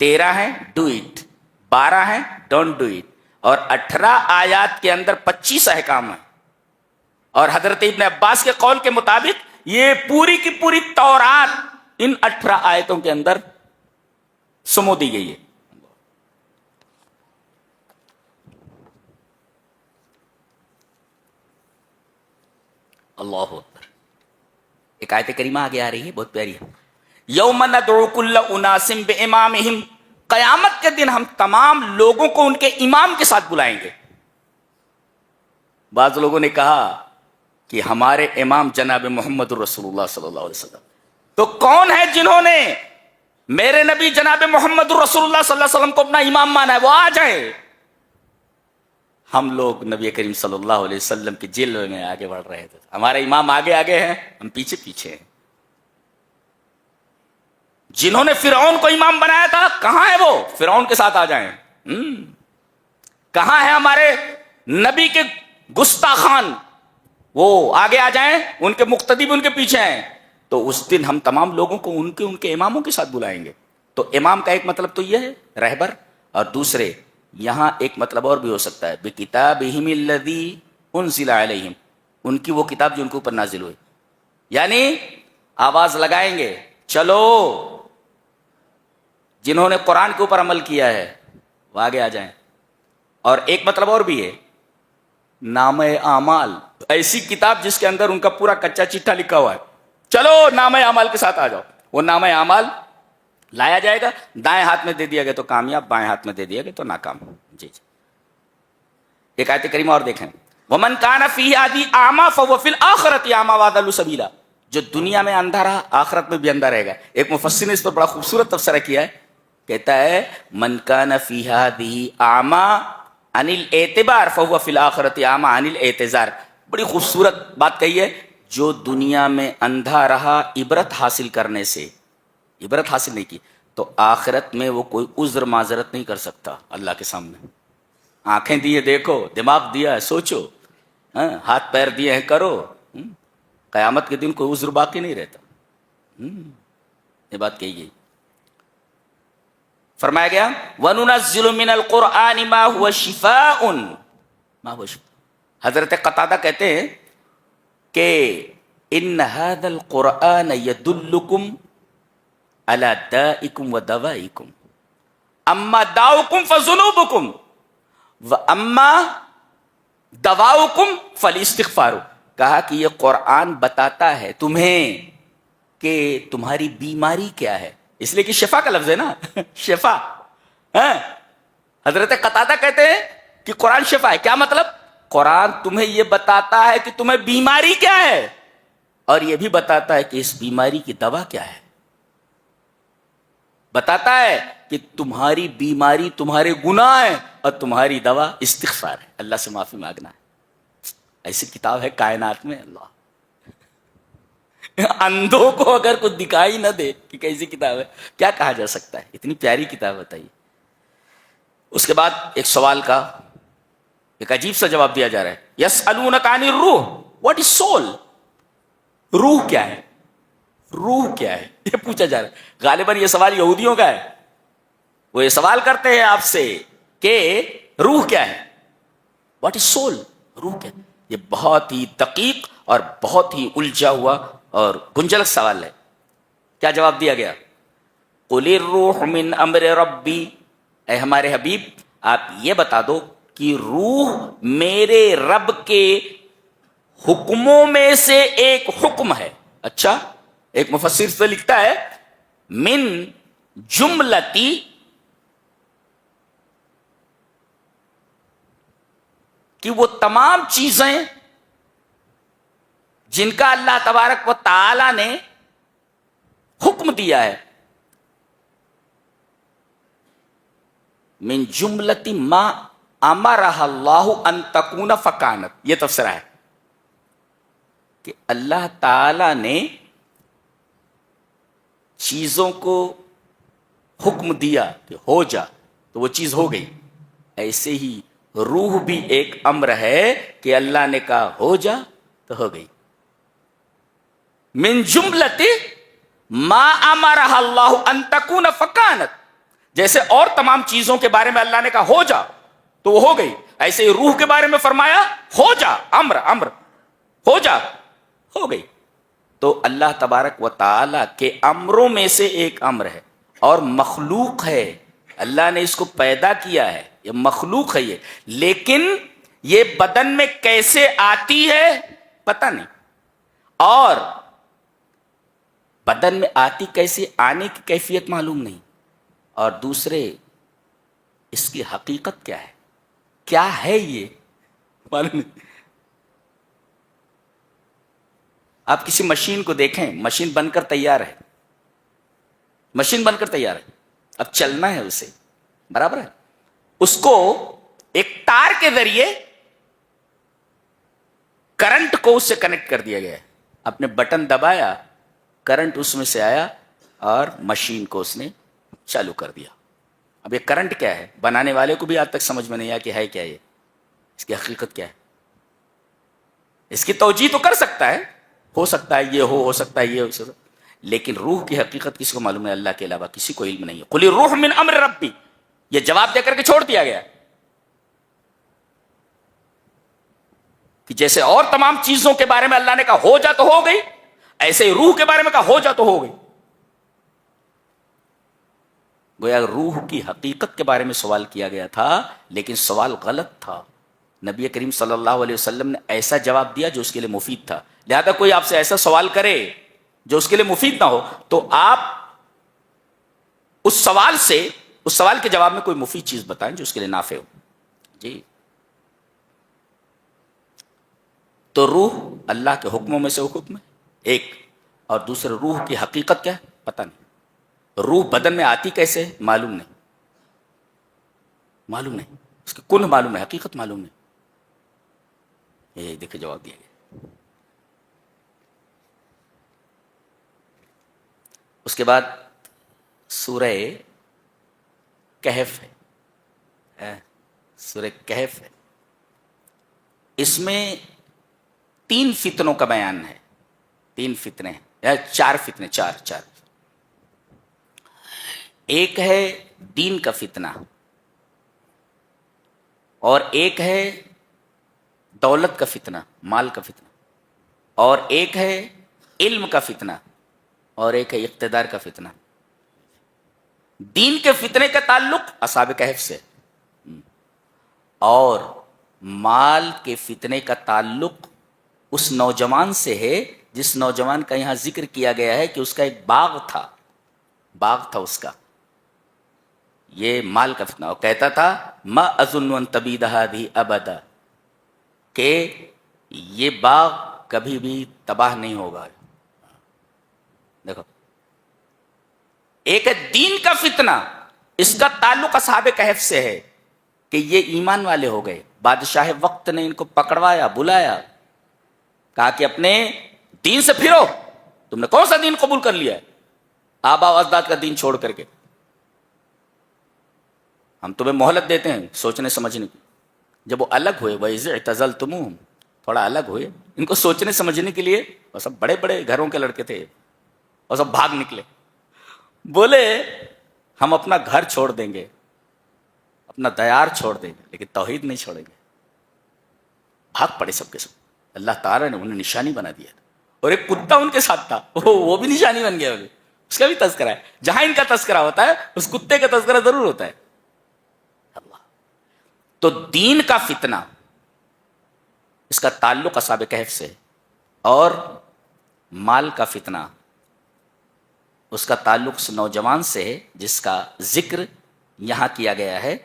13 ہیں ڈو اٹ، 12 ہیں ڈونٹ ڈو اٹ، اور 18 آیات کے اندر 25 احکام ہیں. اور حضرت ابن عباس کے قول کے مطابق یہ پوری کی پوری تورات ان 18 آیتوں کے اندر سمو دی گئی ہے. اللہ اکبر. ایک آیت کریمہ آگے آ رہی ہے بہت پیاری ہے. یوم ندعو کل اناس بامامہم، قیامت کے دن ہم تمام لوگوں کو ان کے امام کے ساتھ بلائیں گے. بعض لوگوں نے کہا کہ ہمارے امام جناب محمد رسول اللہ صلی اللہ علیہ وسلم. تو کون ہے جنہوں نے میرے نبی جناب محمد رسول اللہ صلی اللہ علیہ وسلم کو اپنا امام مانا ہے؟ وہ آ جائیں. ہم لوگ نبی کریم صلی اللہ علیہ وسلم کے جلوے میں آگے بڑھ رہے تھے. ہمارے امام آگے آگے ہیں، ہم پیچھے پیچھے ہیں. جنہوں نے فرعون کو امام بنایا تھا کہاں ہے وہ؟ فرعون کے ساتھ آ جائیں. کہاں ہے ہمارے نبی کے گستاخان؟ وہ آگے آ جائیں، ان کے مقتدی بھی ان کے پیچھے ہیں. تو اس دن ہم تمام لوگوں کو ان کے اماموں کے ساتھ بلائیں گے. تو امام کا ایک مطلب تو یہ ہے رہبر، اور دوسرے یہاں ایک مطلب اور بھی ہو سکتا ہے بکتابہم الذی انزل علیہم، ان کی وہ کتاب جو ان کے اوپر نازل ہوئی. یعنی آواز لگائیں گے چلو جنہوں نے قرآن کے اوپر عمل کیا ہے وہ آگے آ جائیں. اور ایک مطلب اور بھی ہے نامہ اعمال، ایسی کتاب جس کے اندر ان کا پورا کچا چٹھا لکھا ہوا ہے، چلو نامہ اعمال کے ساتھ آ جاؤ. وہ نامہ اعمال لایا جائے گا، دائیں ہاتھ میں دے دیا گیا تو کامیاب، بائیں ہاتھ میں دے دیا گیا تو ناکام. جی جی. ایک آیت کریمہ اور دیکھیں وَمَنْ كَانَ فِي هَذِهِ أَعْمَىٰ فَهُوَ فِي الْآخِرَةِ أَعْمَىٰ وَأَضَلُّ سَبِيلًا، جو دنیا میں اندھا رہا آخرت میں بھی اندھا رہے گا. ایک مفسر نے اس پر بڑا خوبصورت تبصرہ کیا ہے، کہتا ہے من کان فی هذه اعمی عن الاعتبار فهو فی الاخرۃ اعمی عن الاعتذار. بڑی خوبصورت بات کہی ہے. جو دنیا میں اندھا رہا عبرت حاصل کرنے سے، عبرت حاصل نہیں کی تو آخرت میں وہ کوئی عذر معذرت نہیں کر سکتا اللہ کے سامنے. آنکھیں دی ہے دیکھو، دماغ دیا ہے سوچو، ہاتھ پیر دیے ہیں کرو، قیامت کے دن کوئی عذر باقی نہیں رہتا. یہ بات کہی گئی. فرمایا گیا وَنُنَزِّلُ مِنَ الْقُرْآنِ مَا هُوَ شِفَاءٌ ما هو شفاء. حضرت قتادہ کہتے ہیں کہ ان هذا القرآن يدلكم على دائكم ودوائكم اما داؤكم فذنوبكم واما دواؤكم فالاستغفار. کہا کہ یہ قرآن بتاتا ہے تمہیں کہ تمہاری بیماری کیا ہے، اس لیے کہ شفا کا لفظ ہے نا شفا. حضرت قتادہ کہتے ہیں کہ قرآن شفا ہے. کیا مطلب؟ قرآن تمہیں یہ بتاتا ہے کہ تمہیں بیماری کیا ہے، اور یہ بھی بتاتا ہے کہ اس بیماری کی دوا کیا ہے. بتاتا ہے کہ تمہاری بیماری تمہارے گناہ ہے اور تمہاری دوا استغفار ہے، اللہ سے معافی مانگنا ہے. ایسی کتاب ہے کائنات میں. اللہ اندھوں کو اگر کچھ دکھائی نہ دے کہ کیسی کتاب ہے، کیا کہا جا سکتا ہے؟ اتنی پیاری کتاب بتائیے. اس کے بعد ایک سوال کا ایک عجیب سا جواب دیا جا رہا ہے. یسألونک عن الروح واٹ از سول. روح کیا ہے؟ روح کیا ہے یہ پوچھا جا رہا ہے. غالباً یہ سوال یہودیوں کا ہے. وہ یہ سوال کرتے ہیں آپ سے کہ روح کیا ہے، واٹ از سول، روح کیا ہے. یہ بہت ہی دقیق اور بہت ہی الجھا ہوا اور گنجلک سوال ہے. کیا جواب دیا گیا؟ قل الروح من امر ربی. اے ہمارے حبیب آپ یہ بتا دو کہ روح میرے رب کے حکموں میں سے ایک حکم ہے. اچھا، ایک مفسر سے لکھتا ہے من جملتی کہ وہ تمام چیزیں جن کا اللہ تبارک و تعالی نے حکم دیا ہے، من جملتی ما امرہ اللہ ان تکون فکانت. یہ تفسیرہ ہے کہ اللہ تعالی نے چیزوں کو حکم دیا کہ ہو جا تو وہ چیز ہو گئی. ایسے ہی روح بھی ایک امر ہے کہ اللہ نے کہا ہو جا تو ہو گئی. من جملت ما امرہ اللہ ان تکون فکانت. جیسے اور تمام چیزوں کے بارے میں اللہ نے کہا ہو جا تو وہ ہو گئی، ایسے ہی روح کے بارے میں فرمایا ہو جا، امر ہو جا، ہو گئی. تو اللہ تبارک و تعالی کے امروں میں سے ایک امر ہے اور مخلوق ہے. اللہ نے اس کو پیدا کیا ہے، یہ مخلوق ہے یہ. لیکن یہ بدن میں کیسے آتی ہے پتہ نہیں، اور بدن میں آتی کیسے، آنے کی کیفیت معلوم نہیں، اور دوسرے اس کی حقیقت کیا ہے یہ معلوم نہیں. آپ کسی مشین کو دیکھیں، مشین بن کر تیار ہے، مشین بن کر تیار ہے، اب چلنا ہے اسے، برابر ہے. اس کو ایک تار کے ذریعے کرنٹ کو اس سے کنیکٹ کر دیا گیا ہے. آپ نے بٹن دبایا، کرنٹ اس میں سے آیا اور مشین کو اس نے چالو کر دیا. اب یہ کرنٹ کیا ہے بنانے والے کو بھی آج تک سمجھ میں نہیں آیا کہ ہے کیا، یہ اس کی حقیقت کیا ہے. اس کی توجیہ تو کر سکتا ہے، ہو سکتا ہے یہ ہو سکتا ہے یہ ہو سکتا ہے، لیکن روح کی حقیقت کسی کو معلوم ہے؟ اللہ کے علاوہ کسی کو علم نہیں ہے. قل الروح من امر ربی، یہ جواب دے کر کے چھوڑ دیا گیا کہ جیسے اور تمام چیزوں کے بارے میں اللہ نے کہا ہو جا تو ہو گئی، ایسے ہی روح کے بارے میں کہا ہو جا تو ہو گئی. گویا روح کی حقیقت کے بارے میں سوال کیا گیا تھا، لیکن سوال غلط تھا. نبی کریم صلی اللہ علیہ وسلم نے ایسا جواب دیا جو اس کے لیے مفید تھا. لہذا کوئی آپ سے ایسا سوال کرے جو اس کے لیے مفید نہ ہو تو آپ اس سوال کے جواب میں کوئی مفید چیز بتائیں جو اس کے لیے نافع ہو. جی، تو روح اللہ کے حکموں میں سے حکم ہے ایک، اور دوسرے روح کی حقیقت کیا ہے پتہ نہیں. روح بدن میں آتی کیسے معلوم نہیں، اس کی کن معلوم ہے، حقیقت معلوم نہیں. یہ دیکھے جواب دیا گیا. اس کے بعد سورہ کہف ہے، سورہ کہف ہے. اس میں 3 فتنوں کا بیان ہے. 3 فتنے ہیں یا 4 فتنے، چار. ایک ہے دین کا فتنہ، اور ایک ہے دولت کا فتنہ، مال کا فتنہ، اور ایک ہے علم کا فتنہ، اور ایک ہے اقتدار کا فتنہ. دین کے فتنے کا تعلق اصحاب کہف سے، اور مال کے فتنے کا تعلق اس نوجوان سے ہے جس نوجوان کا یہاں ذکر کیا گیا ہے کہ اس کا ایک باغ تھا اس کا. یہ مال کا فتنہ، اور کہتا تھا ما اظن ان تبید هذه ابدا، کہ یہ باغ کبھی بھی تباہ نہیں ہوگا. دیکھو، ایک ہے دین کا فتنہ، اس کا تعلق اصحاب کہف سے ہے کہ یہ ایمان والے ہو گئے. بادشاہ وقت نے ان کو پکڑوایا، بلایا، کہا کہ اپنے دین سے پھرو. تم نے کون سا دین قبول کر لیا ہے؟ آبا و اجداد کا دین چھوڑ کر کے. ہم تمہیں مہلت دیتے ہیں سوچنے سمجھنے کی. جب وہ الگ ہوئے، وَإِذِ اعْتَزَلْتُمُوهُمْ، تھوڑا الگ ہوئے، ان کو سوچنے سمجھنے کے لیے. وہ سب بڑے بڑے گھروں کے لڑکے تھے، اور سب بھاگ نکلے. بولے ہم اپنا گھر چھوڑ دیں گے، اپنا دیار چھوڑ دیں گے، لیکن توحید نہیں چھوڑیں گے. بھاگ پڑے سب کے سب. اللہ تعالیٰ نے انہیں نشانی بنا دیا. اور ایک کتا ان کے ساتھ تھا، وہ بھی نشانی بن گیا. اس کا بھی تذکرہ ہے. جہاں ان کا تذکرہ ہوتا ہے اس کتے کا تذکرہ ضرور ہوتا ہے. اللہ. تو دین کا فتنہ، اس کا تعلق اصحاب کہف سے، اور مال کا فتنہ اس کا تعلق اس نوجوان سے ہے جس کا ذکر یہاں کیا گیا ہے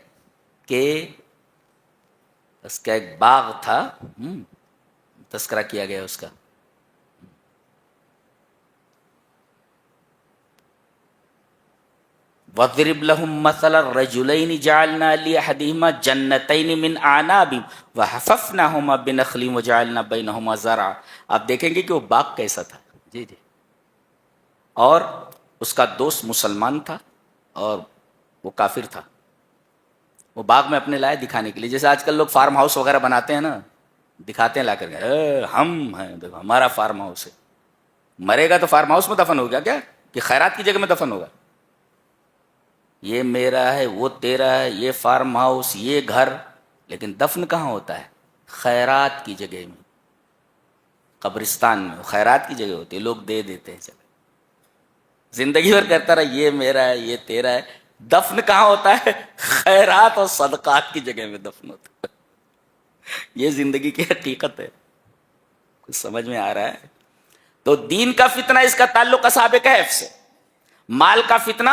کہ اس کا ایک باغ تھا. تذکرہ کیا گیا اس کا. وَاضْرِبْ لَهُمْ مَثَلَ الرَّجُلَيْنِ جَعَلْنَا لِأَحَدِهِمَا جَنَّتَيْنِ مِنْ أَعْنَابٍ وَحَفَفْنَاهُمَا بِنَخْلٍ وَجَعَلْنَا بَيْنَهُمَا زَرْعًا. آپ دیکھیں گے کہ وہ باغ کیسا تھا. جی، اور اس کا دوست مسلمان تھا اور وہ کافر تھا. وہ باغ میں اپنے لائے دکھانے کے لیے، جیسے آج کل لوگ فارم ہاؤس وغیرہ بناتے ہیں نا، دکھاتے ہیں لا کر کے، ہم ہیں دیکھو ہمارا فارم ہاؤس ہے. مرے گا تو فارم ہاؤس میں دفن ہوگا کیا کہ خیرات کی جگہ میں دفن ہوگا؟ یہ میرا ہے، وہ تیرا ہے، یہ فارم ہاؤس، یہ گھر، لیکن دفن کہاں ہوتا ہے؟ خیرات کی جگہ میں، قبرستان میں. خیرات کی جگہ ہوتی ہے، لوگ دے دیتے ہیں. چلے زندگی بھر کرتا رہا یہ میرا ہے، یہ تیرا ہے. دفن کہاں ہوتا ہے؟ خیرات اور صدقات کی جگہ میں دفن ہوتا ہے. یہ زندگی کی حقیقت ہے. کچھ سمجھ میں آ رہا ہے؟ تو دین کا فتنہ، اس کا تعلق اصحاب کہف سے. مال کا فتنہ،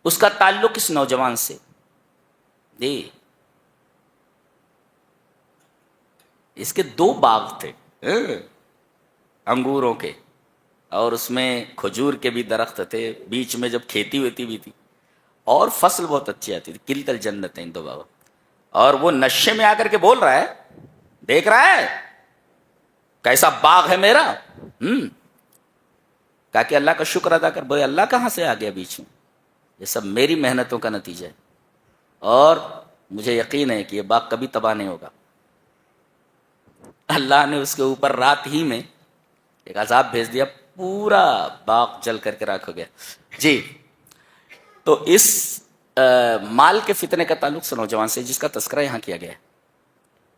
اس کا تعلق اس نوجوان سے. جی، اس کے 2 باغ تھے انگوروں کے، اور اس میں کھجور کے بھی درخت تھے. بیچ میں جب کھیتی ہوتی بھی تھی، اور فصل بہت اچھی آتی تھی. کلتا الجنتین 2 باغ. اور وہ نشے میں آ کر کے بول رہا ہے، دیکھ رہا ہے کیسا باغ ہے میرا. کہا کہ اللہ کا شکر ادا کر. بولے اللہ کہاں سے آ گیا بیچ میں؟ یہ سب میری محنتوں کا نتیجہ ہے، اور مجھے یقین ہے کہ یہ باغ کبھی تباہ نہیں ہوگا. اللہ نے اس کے اوپر رات ہی میں ایک عذاب بھیج دیا، پورا باغ جل کر کے راکھ ہو گیا. جی، تو اس مال کے فتنے کا تعلق سے نوجوان سے جس کا تذکرہ یہاں کیا گیا ہے.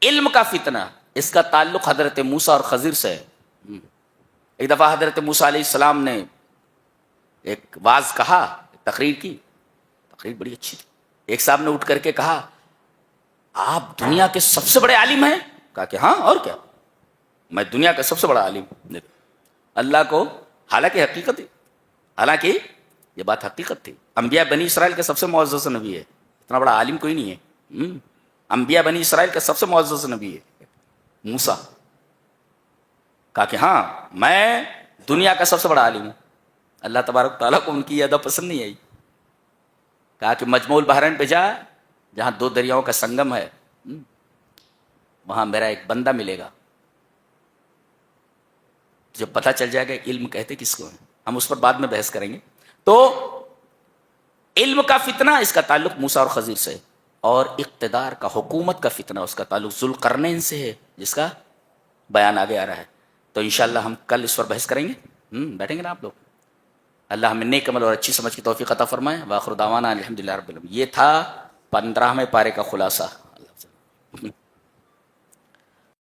علم کا فتنہ، اس کا تعلق حضرت موسیٰ اور خضر سے ہے. ایک دفعہ حضرت موسیٰ علیہ السلام نے ایک واعظ کہا، تقریر کی. تقریر بڑی اچھی تھی. ایک صاحب نے اٹھ کر کے کہا آپ دنیا کے سب سے بڑے عالم ہیں؟ کہا کہ ہاں، اور کیا، میں دنیا کا سب سے بڑا عالم ہوں. اللہ کو، حالانکہ حقیقت ہے، حالانکہ یہ بات حقیقت تھی. انبیاء بنی اسرائیل کا سب سے معزز نبی ہے. اتنا بڑا عالم کوئی نہیں ہے. انبیاء بنی اسرائیل کا سب سے معزز نبی ہے موسیٰ. کہا کہ ہاں میں دنیا کا سب سے بڑا عالم ہوں. اللہ تبارک تعالیٰ کو ان کی یہ ادا پسند نہیں آئی. کہا کہ مجموع البحرین پہ جا، جہاں 2 دریاؤں کا سنگم ہے، وہاں میرا ایک بندہ ملے گا، جب پتہ چل جائے گا علم کہتے کس کو ہے. ہم اس پر بعد میں بحث کریں گے. تو علم کا فتنہ، اس کا تعلق موسیٰ اور خضر سے. اور اقتدار کا، حکومت کا فتنہ، اس کا تعلق ذوالقرنین سے ہے، جس کا بیان آگے آ رہا ہے. تو انشاءاللہ ہم کل اس پر بحث کریں گے. بیٹھیں گے نا آپ لوگ؟ اللہ ہمیں نیک عمل اور اچھی سمجھ کی توفیق عطا فرمائے. وآخر دعوانا الحمدللہ رب العالمین. یہ تھا 15ویں پارے کا خلاصہ. اللہ